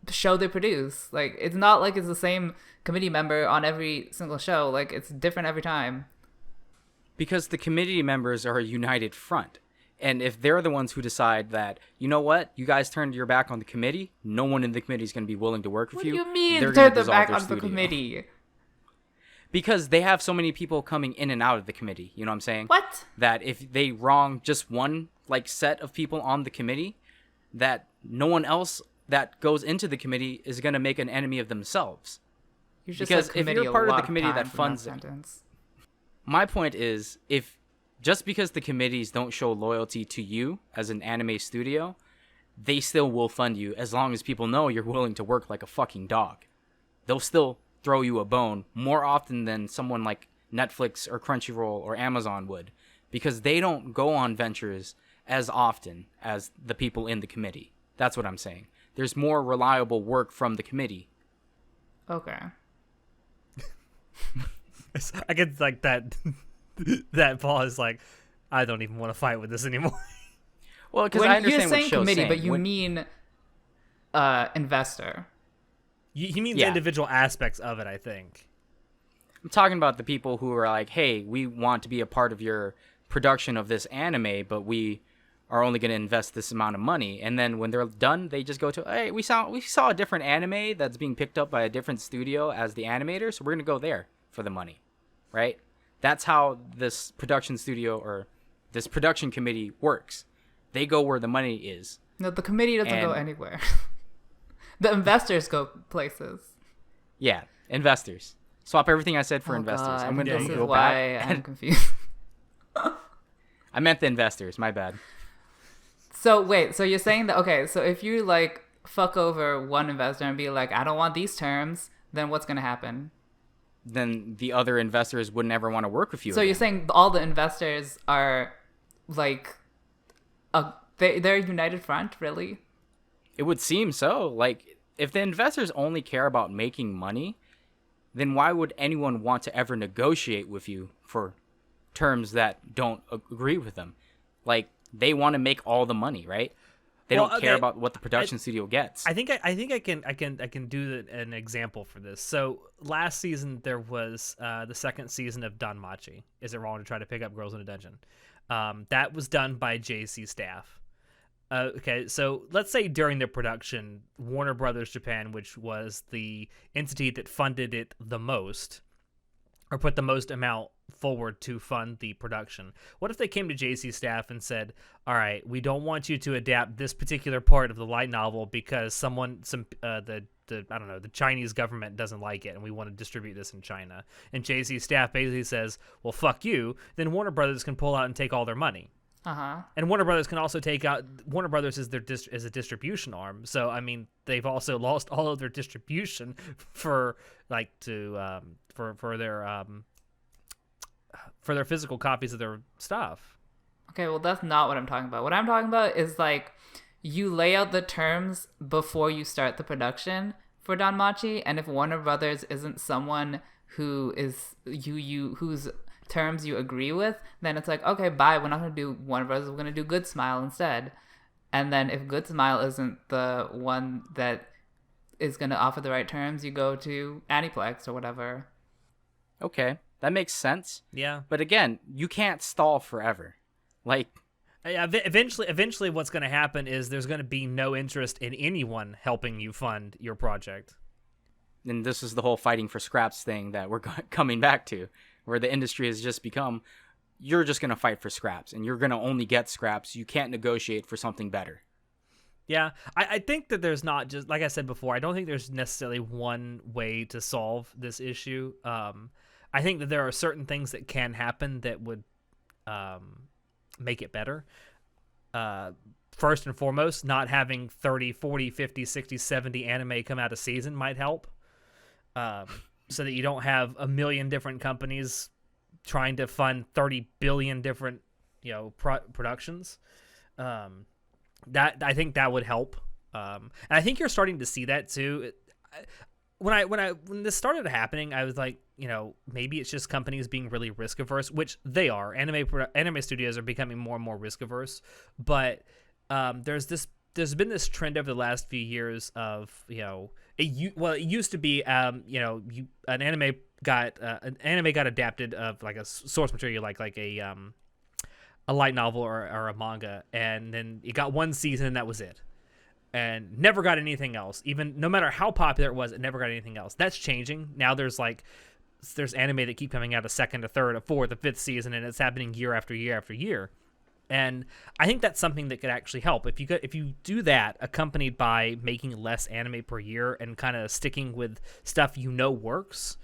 show they produce? Like it's not like it's the same committee member on every single show. Like it's different every time. Because the committee members are a united front. And if they're the ones who decide that, you know what, you guys turned your back on the committee, no one in the committee is going to be willing to work with you. What do you mean they're turn their back on the committee? Because they have so many people coming in and out of the committee. You know what I'm saying? What? That if they wrong just one like set of people on the committee, that no one else that goes into the committee is going to make an enemy of themselves. You just because if you're part of the committee that funds it. My point is, if just because the committees don't show loyalty to you as an anime studio, they still will fund you as long as people know you're willing to work like a fucking dog. They'll still throw you a bone more often than someone like Netflix or Crunchyroll or Amazon would, because they don't go on ventures as often as the people in the committee. That's what I'm saying. There's more reliable work from the committee. Okay. I get like that. That Paul is like, I don't even want to fight with this anymore. Well, because I understand what show's committee, saying. But you mean investor. He means individual aspects of it, I think. I'm talking about the people who are like, hey, we want to be a part of your production of this anime, but we are only going to invest this amount of money. And then when they're done, they just go to, hey, we saw a different anime that's being picked up by a different studio as the animator, so we're going to go there for the money, right? That's how this production studio or this production committee works. They go where the money is. No, the committee doesn't go anywhere. The investors go places. Yeah, investors. Swap everything I said for investors. God. I'm gonna go why back. I'm confused. I meant the investors. My bad. So wait, so you're saying that, okay, so if you like fuck over one investor and be like, I don't want these terms, then what's gonna happen? Then the other investors wouldn't ever want to work with you. So again. You're saying all the investors are like, they're a united front, really? It would seem so. Like, if the investors only care about making money, then why would anyone want to ever negotiate with you for terms that don't agree with them? Like, they want to make all the money, right? They don't care about what the production studio gets. I think I can do an example for this. So last season there was the second season of Danmachi. Is it wrong to try to pick up girls in a dungeon? That was done by JC staff. Okay, so let's say during the production, Warner Brothers Japan, which was the entity that funded it the most, or put the most amount forward to fund the production. What if they came to JC staff and said, all right, we don't want you to adapt this particular part of the light novel because the Chinese government doesn't like it and we want to distribute this in China. And JC staff basically says, well, fuck you. Then Warner Brothers can pull out and take all their money. And Warner Brothers can also take out. Warner Brothers is is a distribution arm, so I mean they've also lost all of their distribution for their physical copies of their stuff. Okay, well that's not what I'm talking about. What I'm talking about is like you lay out the terms before you start the production for Danmachi, and if Warner Brothers isn't someone who is whose terms you agree with, then it's like, okay, bye, we're not going to do Warner Brothers, we're going to do Good Smile instead. And then if Good Smile isn't the one that is going to offer the right terms, you go to Aniplex or whatever. Okay, that makes sense. Yeah. But again, you can't stall forever. Like, eventually what's going to happen is there's going to be no interest in anyone helping you fund your project. And this is the whole fighting for scraps thing that we're coming back to, where the industry has just become, you're just going to fight for scraps, and you're going to only get scraps. You can't negotiate for something better. Yeah, I think that there's not just, like I said before, I don't think there's necessarily one way to solve this issue. I think that there are certain things that can happen that would make it better. First and foremost, not having 30, 40, 50, 60, 70 anime come out a season might help. So that you don't have a million different companies trying to fund 30 billion different, productions. That I think that would help. And I think you're starting to see that too. When this started happening, I was like, maybe it's just companies being really risk averse, which they are. Anime studios are becoming more and more risk averse, but there's been this trend over the last few years of it used to be an anime got adapted of like a source material like a light novel or a manga, and then it got one season and that was it, and never got anything else. Even no matter how popular it was, it never got anything else. That's changing now. There's anime that keep coming out a second, a third, a fourth, a fifth season, and it's happening year after year after year. And I think that's something that could actually help if you do that, accompanied by making less anime per year and kind of sticking with stuff works.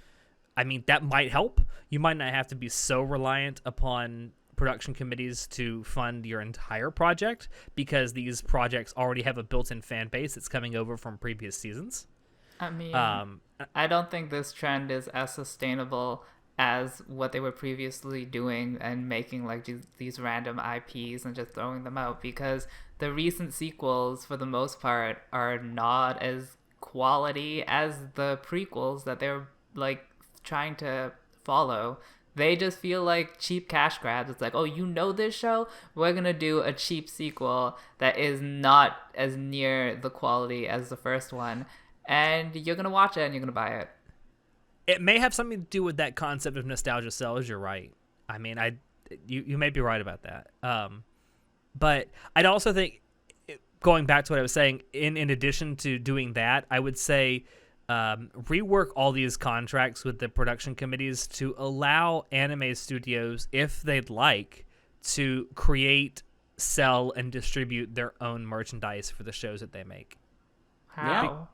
I mean, that might help. You might not have to be so reliant upon production committees to fund your entire project because these projects already have a built-in fan base that's coming over from previous seasons. I mean, I don't think this trend is as sustainable as what they were previously doing and making like these random IPs and just throwing them out, because the recent sequels for the most part are not as quality as the prequels that they're like trying to follow. They just feel like cheap cash grabs. It's like, oh, this show? We're going to do a cheap sequel that is not as near the quality as the first one. And you're going to watch it and you're going to buy it. It may have something to do with that concept of nostalgia sells. You're right. I mean, you may be right about that. But I'd also think, going back to what I was saying, in addition to doing that, I would say rework all these contracts with the production committees to allow anime studios, if they'd like, to create, sell, and distribute their own merchandise for the shows that they make. How?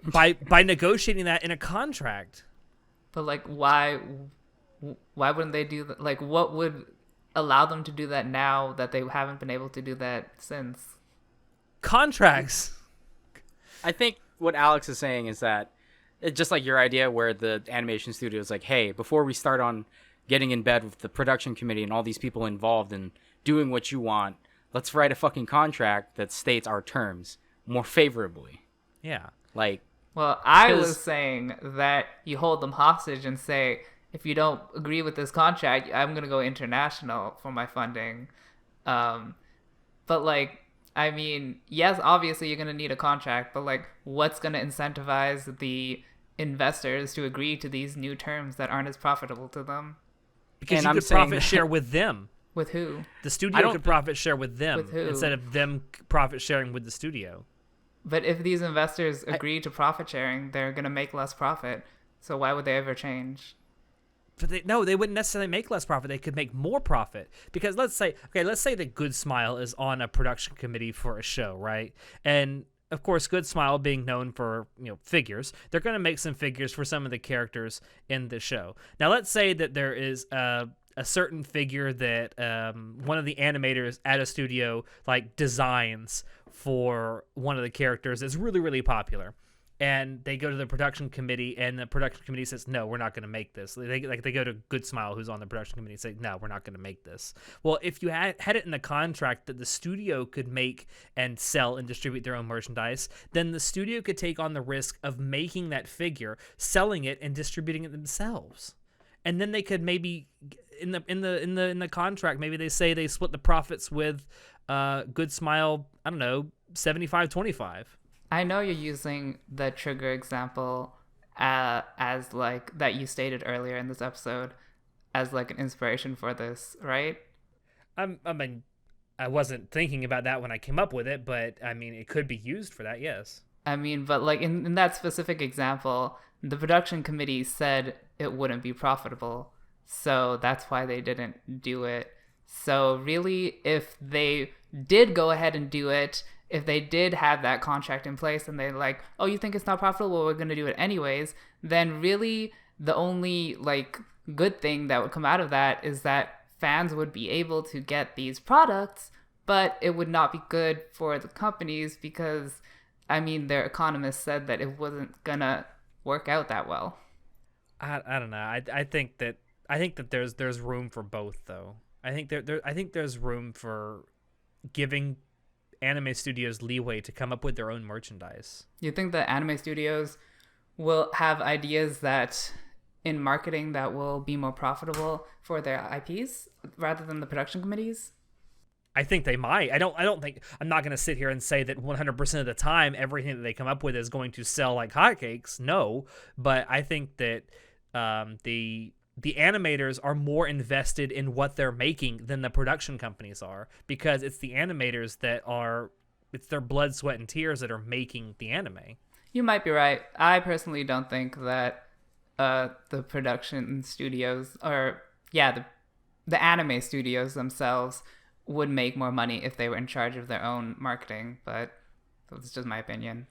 By negotiating that in a contract. But like, why wouldn't they do that? Like, what would allow them to do that now that they haven't been able to do that since? Contracts. I think what Alex is saying is that it's just like your idea where the animation studio is like, hey, before we start on getting in bed with the production committee and all these people involved in doing what you want, let's write a fucking contract that states our terms more favorably. Yeah. Like, well, I was saying that you hold them hostage and say, if you don't agree with this contract, I'm going to go international for my funding. But like, I mean, yes, obviously you're going to need a contract, but like, what's going to incentivize the investors to agree to these new terms that aren't as profitable to them? Because you could profit share with them. With who? The studio could profit share with them with who? Instead of them profit sharing with the studio. But if these investors agree to profit sharing, they're going to make less profit. So why would they ever change? But they wouldn't necessarily make less profit. They could make more profit because let's say that Good Smile is on a production committee for a show, right? And of course, Good Smile being known for figures, they're going to make some figures for some of the characters in the show. Now, let's say that there is a certain figure that one of the animators at a studio like designs for one of the characters that's really, really popular. And they go to the production committee, and the production committee says, "No, we're not going to make this." They go to Good Smile, who's on the production committee, and say, "No, we're not going to make this." Well, if you had it in the contract that the studio could make and sell and distribute their own merchandise, then the studio could take on the risk of making that figure, selling it, and distributing it themselves. And then they could maybe in the contract, maybe they say they split the profits with Good Smile. I don't know, 75-25. I know you're using the trigger example as like that you stated earlier in this episode as like an inspiration for this, right? I mean, I wasn't thinking about that when I came up with it, but I mean, it could be used for that, yes. I mean, but like in that specific example, the production committee said it wouldn't be profitable, so that's why they didn't do it. So really, if they did go ahead and do it, if they did have that contract in place and they're like, oh, you think it's not profitable? Well, we're going to do it anyways. Then really the only like good thing that would come out of that is that fans would be able to get these products, but it would not be good for the companies because, I mean, their economists said that it wasn't going to work out that well. I don't know. I think that there's room for both though. I think there's room for giving anime studios leeway to come up with their own merchandise. You think that anime studios will have ideas that in marketing that will be more profitable for their IPs rather than the production committees? I think they might. I'm not going to sit here and say that 100% of the time everything that they come up with is going to sell like hotcakes. No, but I think that the animators are more invested in what they're making than the production companies are, because it's the animators it's their blood, sweat, and tears that are making the anime. You might be right. I personally don't think that the production studios the anime studios themselves would make more money if they were in charge of their own marketing, but that's just my opinion.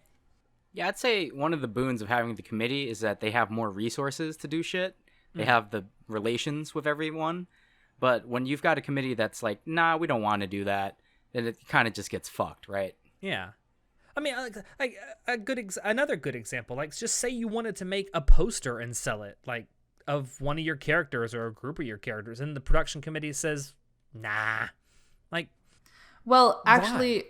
Yeah, I'd say one of the boons of having the committee is that they have more resources to do shit. They have the relations with everyone. But when you've got a committee that's like, nah, we don't want to do that, then it kind of just gets fucked, right? Yeah. I mean, like another good example, like just say you wanted to make a poster and sell it, like of one of your characters or a group of your characters, and the production committee says, nah. Like, well, actually, why?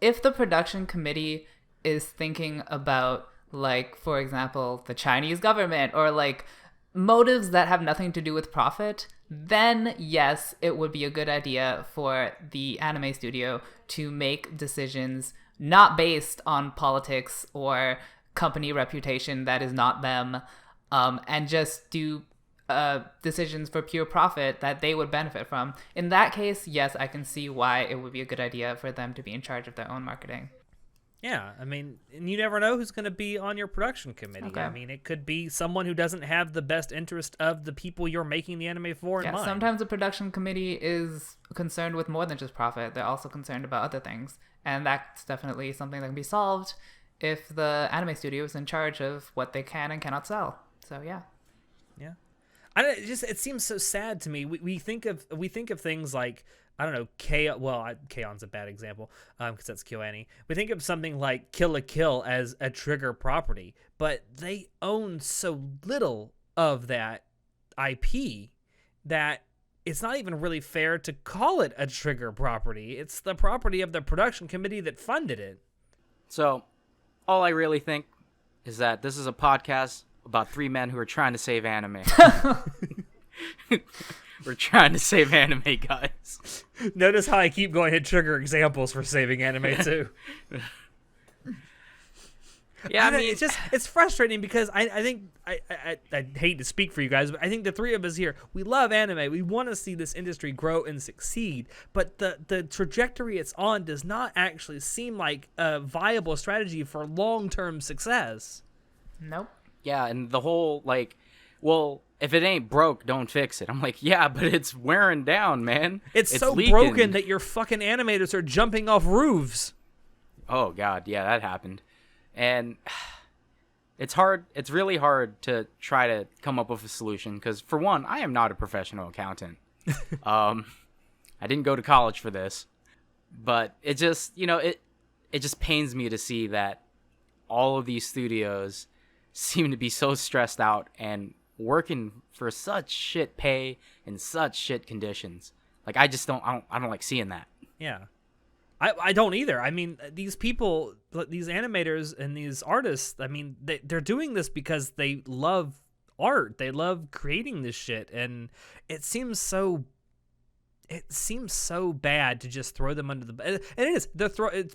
If the production committee is thinking about, like, for example, the Chinese government or like motives that have nothing to do with profit, then yes, it would be a good idea for the anime studio to make decisions not based on politics or company reputation that is not them, and just do decisions for pure profit that they would benefit from. In that case, yes, I can see why it would be a good idea for them to be in charge of their own marketing. Yeah, I mean, and you never know who's going to be on your production committee. Okay. I mean, it could be someone who doesn't have the best interest of the people you're making the anime for in mind. Sometimes the production committee is concerned with more than just profit. They're also concerned about other things. And that's definitely something that can be solved if the anime studio is in charge of what they can and cannot sell. So, yeah. Yeah. It seems so sad to me. We think of things like, I don't know, K-on's a bad example because that's KyoAni. We think of something like Kill la Kill as a trigger property, but they own so little of that IP that it's not even really fair to call it a trigger property. It's the property of the production committee that funded it. So, all I really think is that this is a podcast about three men who are trying to save anime. We're trying to save anime, guys. Notice how I keep going to trigger examples for saving anime too. Yeah, I mean, it's frustrating because I think I hate to speak for you guys, but I think the three of us here, we love anime. We want to see this industry grow and succeed, but the trajectory it's on does not actually seem like a viable strategy for long-term success. Nope. Yeah, and the whole if it ain't broke, don't fix it. I'm like, yeah, but it's wearing down, man. It's so leaking. broken that your fucking animators are jumping off roofs. Oh god, yeah, that happened. And it's hard. It's really hard to try to come up with a solution because, for one, I am not a professional accountant. I didn't go to college for this, but it just, it just pains me to see that all of these studios seem to be so stressed out and working for such shit pay and such shit conditions. Like, I don't like seeing that. Yeah. I don't either. I mean, these people, these animators and these artists, I mean, they're doing this because they love art. They love creating this shit. And it seems so bad to just throw them under the bus. And it is.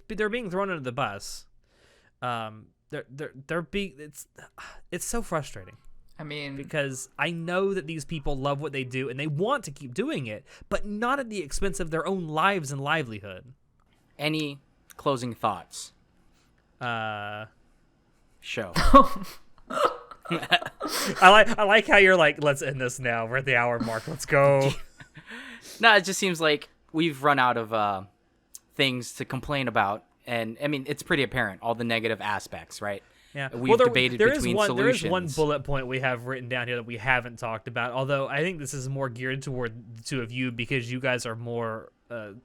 They're being thrown under the bus. It's so frustrating. I mean, because I know that these people love what they do and they want to keep doing it, but not at the expense of their own lives and livelihood. Any closing thoughts? Show. I like how you're like, let's end this now. We're at the hour mark. Let's go. No, it just seems like we've run out of things to complain about. And, I mean, it's pretty apparent, all the negative aspects, right? Yeah, We've debated between solutions. There is one bullet point we have written down here that we haven't talked about, although I think this is more geared toward the two of you because you guys are more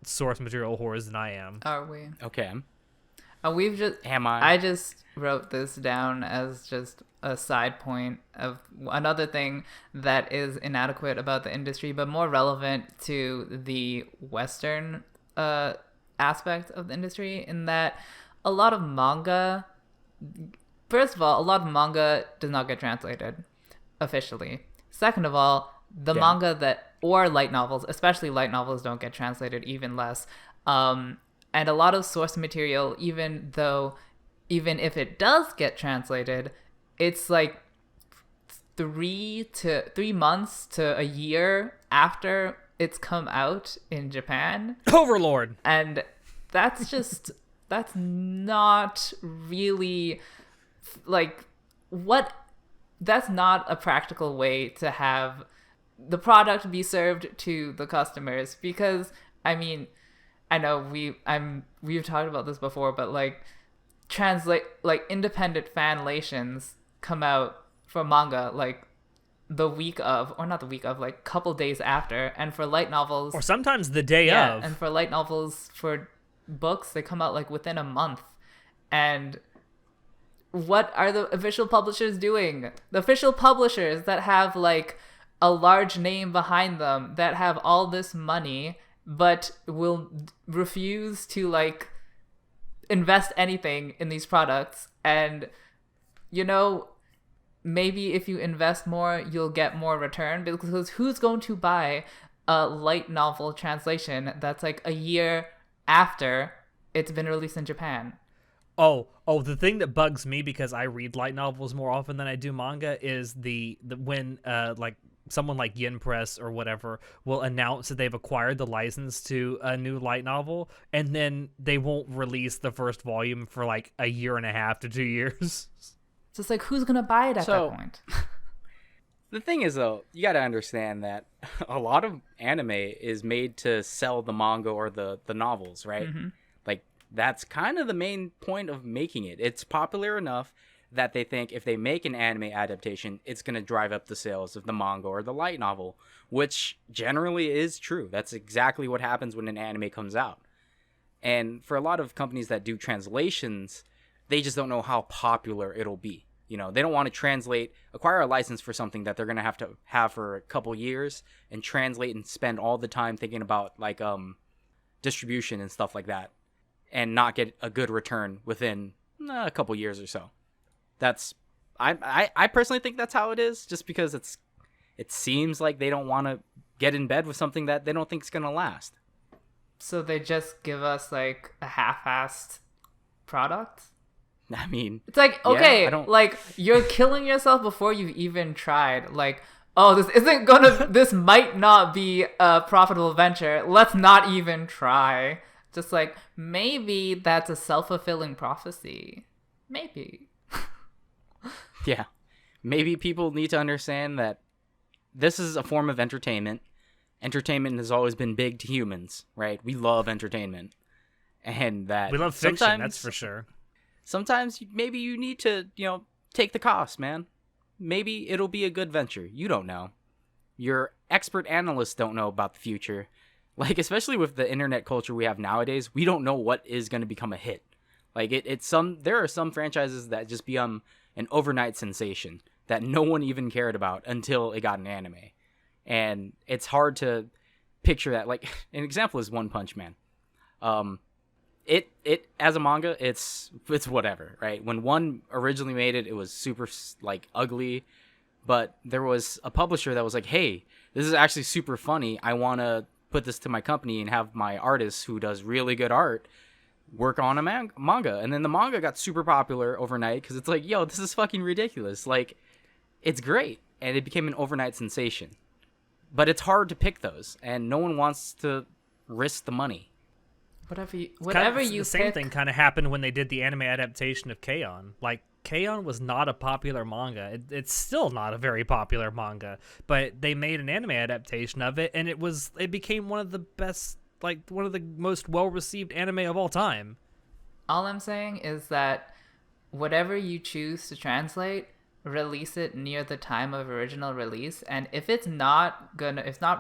source material whores than I am. Are we? Okay. I just wrote this down as just a side point of another thing that is inadequate about the industry, but more relevant to the Western aspect of the industry, in that a lot of manga... First of all, a lot of manga does not get translated officially. Second of all, the manga or light novels, especially light novels, don't get translated, even less. And a lot of source material, even if it does get translated, it's like 3 months to a year after it's come out in Japan. Overlord. And that's not really... that's not a practical way to have the product be served to the customers, because I mean, I know we've talked about this before, but independent fanlations come out for manga the week of, or not the week of, couple days after, and for light novels, or sometimes the day of, and for light novels, for books, they come out within a month. And what are the official publishers doing? The official publishers that have a large name behind them, that have all this money, but will refuse to invest anything in these products. And maybe if you invest more, you'll get more return, because who's going to buy a light novel translation that's a year after it's been released in Japan? Oh, the thing that bugs me, because I read light novels more often than I do manga, is the when someone like Yin Press or whatever will announce that they've acquired the license to a new light novel, and then they won't release the first volume for a year and a half to 2 years. Just who's gonna buy it at that point? The thing is, though, you got to understand that a lot of anime is made to sell the manga or the novels, right? Mm-hmm. That's kind of the main point of making it. It's popular enough that they think if they make an anime adaptation, it's going to drive up the sales of the manga or the light novel, which generally is true. That's exactly what happens when an anime comes out. And for a lot of companies that do translations, they just don't know how popular it'll be. They don't want to acquire a license for something that they're going to have for a couple years and translate and spend all the time thinking about distribution and stuff like that, and not get a good return within a couple years or so. I personally think that's how it is, just because it seems like they don't want to get in bed with something that they don't think is going to last. So they just give us a half-assed product? I mean, it's okay, you're killing yourself before you've even tried. This might not be a profitable venture. Let's not even try. Just maybe that's a self-fulfilling prophecy. Maybe. Yeah. Maybe people need to understand that this is a form of entertainment. Entertainment has always been big to humans, right? We love entertainment. And that We love fiction, that's for sure. Sometimes maybe you need to, take the cost, man. Maybe it'll be a good venture. You don't know. Your expert analysts don't know about the future. Like, especially with the internet culture we have nowadays, we don't know what is going to become a hit. Like, there are some franchises that just become an overnight sensation that no one even cared about until it got an anime. And it's hard to picture that. Like, an example is One Punch Man. It as a manga, it's whatever, right? When One originally made it, it was super, like, ugly. But there was a publisher that was like, hey, this is actually super funny. I want to put this to my company and have my artist who does really good art work on a manga. And then the manga got super popular overnight because it's like, yo, this is fucking ridiculous. Like, it's great. And it became an overnight sensation. But it's hard to pick those. And no one wants to risk the money. Whatever you the same thing kind of happened when they did the anime adaptation of K-On! Like, K-On! Was not a popular manga. It's still not a very popular manga, but they made an anime adaptation of it, and it became one of the best, like one of the most well-received anime of all time. All I'm saying is that whatever you choose to translate, release it near the time of original release, and if it's not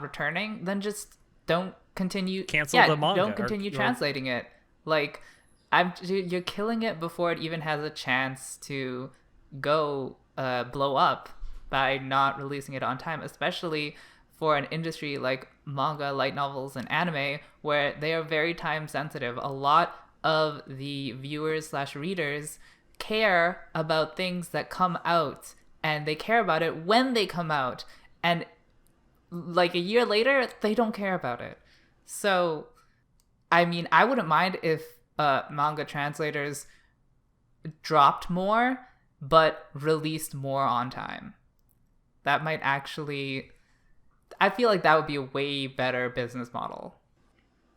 returning, then just don't continue. Cancel the manga. Don't continue translating it. Like, you're killing it before it even has a chance to go blow up by not releasing it on time, especially for an industry like manga, light novels, and anime, where they are very time sensitive. A lot of the viewers/readers care about things that come out, and they care about it when they come out, and like a year later, they don't care about it. So, I mean, I wouldn't mind if manga translators dropped more, but released more on time. That might actually... I feel like that would be a way better business model.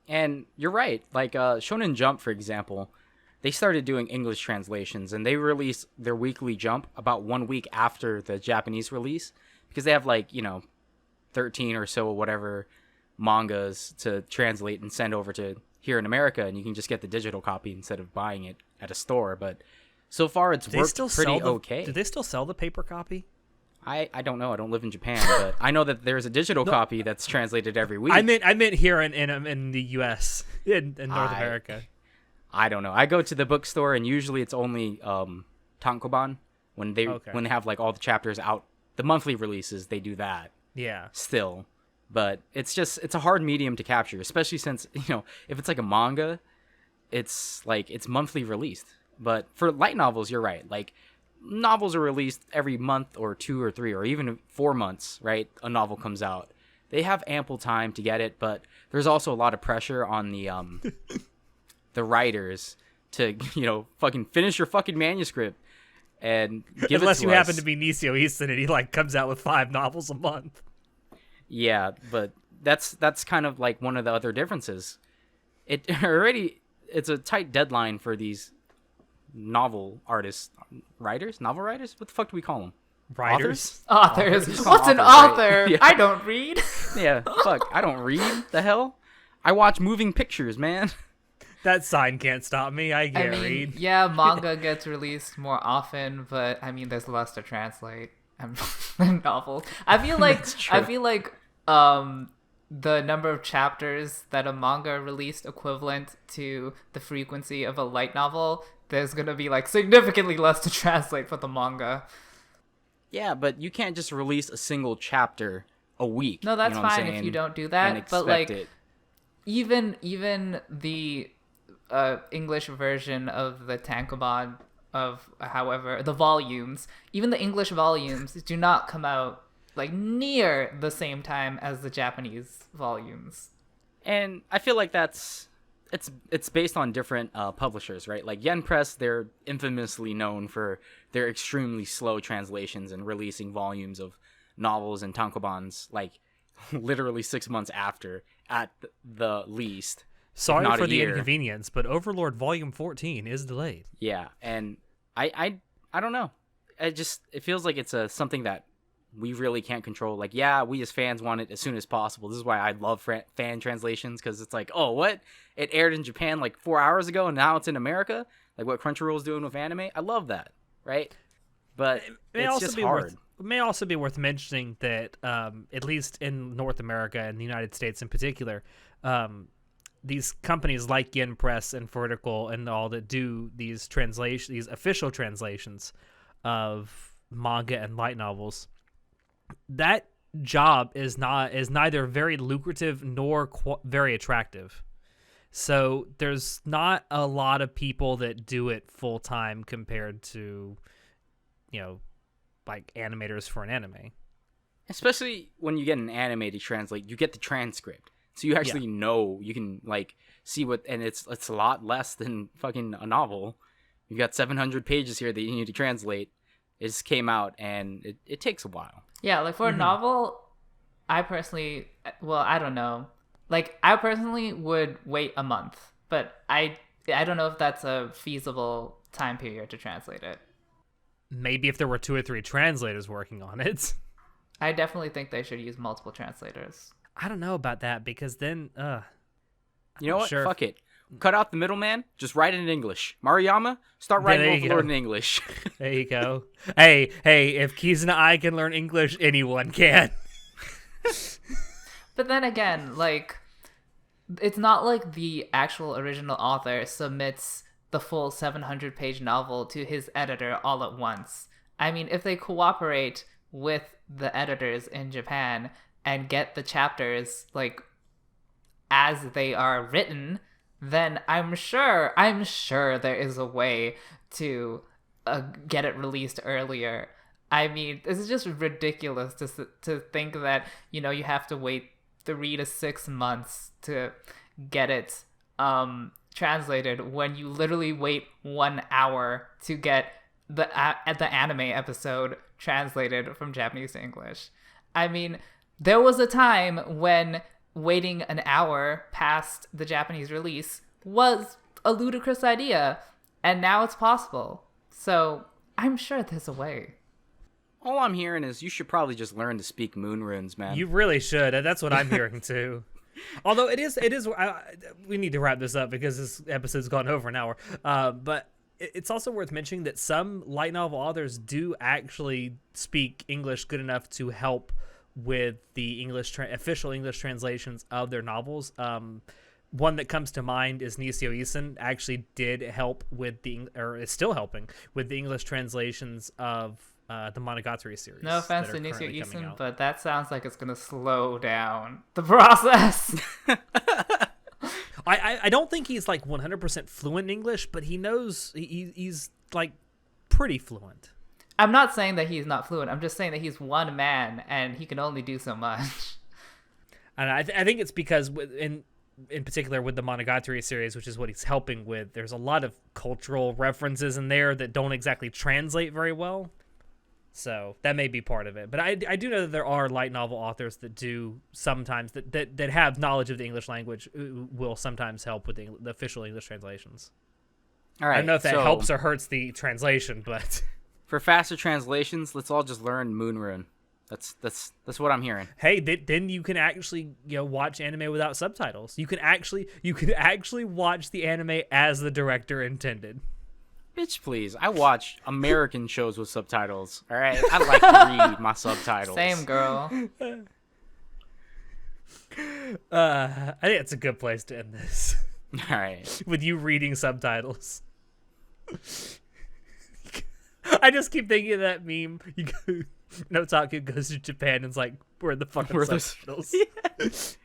And you're right. Like, Shonen Jump, for example, they started doing English translations, and they release their weekly Jump about 1 week after the Japanese release, because they have, 13 or so whatever mangas to translate and send over to here in America, and you can just get the digital copy instead of buying it at a store. But so far it's worked pretty okay. Do they still sell the paper copy? I don't know. I don't live in Japan, but I know that there's a digital copy that's translated every week. I meant here in the U.S. in North America. I don't know. I go to the bookstore, and usually it's only Tankoban when they have all the chapters out. The monthly releases, they do that. Yeah. Still. But it's a hard medium to capture, especially since, if it's like a manga, it's monthly released. But for light novels, you're right. Like, novels are released every month or 2 or 3 or even 4 months, right? A novel comes out. They have ample time to get it, but there's also a lot of pressure on the the writers to, fucking finish your fucking manuscript and give Unless it to you us. happen to be Nisio Easton and he comes out with 5 novels a month. Yeah, but that's kind of like one of the other differences. It's a tight deadline for these novel writers. Novel writers? What the fuck do we call them? Writers? Authors. What's an author? Right? Yeah. I don't read. Yeah, fuck. I don't read. The hell? I watch moving pictures, man. That sign can't stop me. I can't read. Yeah, manga gets released more often, but I mean, there's less to translate than novels. I feel like the number of chapters that a manga released equivalent to the frequency of a light novel, there's gonna be significantly less to translate for the manga. Yeah, but you can't just release a single chapter a week. No, that's fine if you don't do that. But even the English version of the tankobon of the volumes, even the English volumes do not come out near the same time as the Japanese volumes. And I feel like it's based on different publishers, right? Like Yen Press, they're infamously known for their extremely slow translations and releasing volumes of novels and tankobons literally 6 months after at the least. Sorry for the inconvenience, but Overlord Volume 14 is delayed. Yeah, and I don't know. It feels like it's something that we really can't control. Like, yeah, we as fans want it as soon as possible. This is why I love fan translations, because it's like, oh, what? It aired in Japan like 4 hours ago, and now it's in America? Like what Crunchyroll's doing with anime? I love that, right? But it's just hard. It may also be worth mentioning that, at least in North America and the United States in particular, these companies like Yen Press and Vertical and all that do these official translations of manga and light novels, that job is neither very lucrative nor very attractive. So there's not a lot of people that do it full time compared to, like animators for an anime. Especially when you get an anime to translate, you get the transcript. So you actually know, you can like see what, and it's a lot less than fucking a novel. You've got 700 pages here that you need to translate. It just came out, and it takes a while. Yeah, like for a novel, I personally, I don't know. Like, I personally would wait a month, but I don't know if that's a feasible time period to translate it. Maybe if there were 2 or 3 translators working on it. I definitely think they should use multiple translators. I don't know about that, because then, you know what? sure. Fuck it. Cut out the middleman. Just write it in English. Maruyama, start writing Overlord in English. There you go. Hey, if Kizuna I can learn English, anyone can. But then again, like, it's not like the actual original author submits the full 700-page novel to his editor all at once. I mean, if they cooperate with the editors in Japan and get the chapters, like, as they are written, then I'm sure there is a way to get it released earlier. I mean, this is just ridiculous to think that, you have to wait 3 to 6 months to get it translated when you literally wait 1 hour to get the anime episode translated from Japanese to English. I mean, there was a time when waiting an hour past the Japanese release was a ludicrous idea, and now it's possible. So I'm sure there's a way. All I'm hearing is you should probably just learn to speak moon runes, man. You really should. That's what I'm hearing too. Although it is. We need to wrap this up because this episode's gone over an hour. But it's also worth mentioning that some light novel authors do actually speak English good enough to help with the official English translations of their novels. One that comes to mind is Nisio Isin. Actually did help with is still helping with the English translations of the Monogatari series. No offense to Nisio Isin, but that sounds like it's going to slow down the process. I don't think he's like 100% fluent in English, but he knows he's like pretty fluent. I'm not saying that he's not fluent. I'm just saying that he's one man and he can only do so much. And I think it's because in particular with the Monogatari series, which is what he's helping with, there's a lot of cultural references in there that don't exactly translate very well. So that may be part of it. But I do know that there are light novel authors that do sometimes that have knowledge of the English language who will sometimes help with the official English translations. All right. I don't know if that helps or hurts the translation, but for faster translations, let's all just learn moon rune. That's what I'm hearing. Hey, then you can actually watch anime without subtitles. You can actually watch the anime as the director intended. Bitch, please. I watch American shows with subtitles. All right, I like to read my subtitles. Same, girl. I think it's a good place to end this. All right, with you reading subtitles. I just keep thinking of that meme. Notaku goes to Japan and it's like, where the fuck are the subtitles? Yes.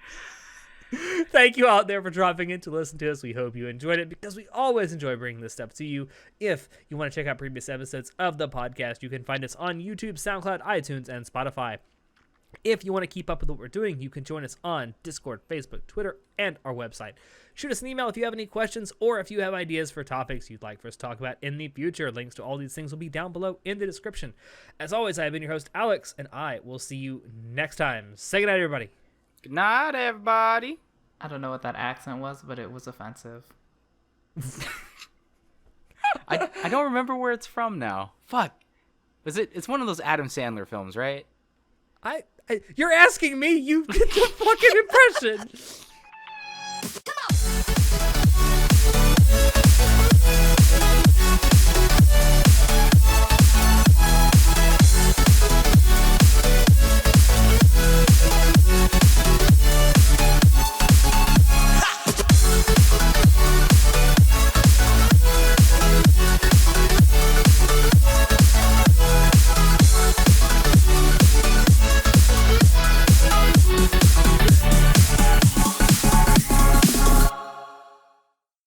Thank you out there for dropping in to listen to us. We hope you enjoyed it because we always enjoy bringing this stuff to you. If you want to check out previous episodes of the podcast, you can find us on YouTube, SoundCloud, iTunes, and Spotify. If you want to keep up with what we're doing, you can join us on Discord, Facebook, Twitter, and our website. Shoot us an email if you have any questions or if you have ideas for topics you'd like for us to talk about in the future. Links to all these things will be down below in the description. As always, I have been your host, Alex, and I will see you next time. Say goodnight, everybody. Good night, everybody. I don't know what that accent was, but it was offensive. I don't remember where it's from now. Fuck. It's one of those Adam Sandler films, right? You're asking me. You get the fucking impression.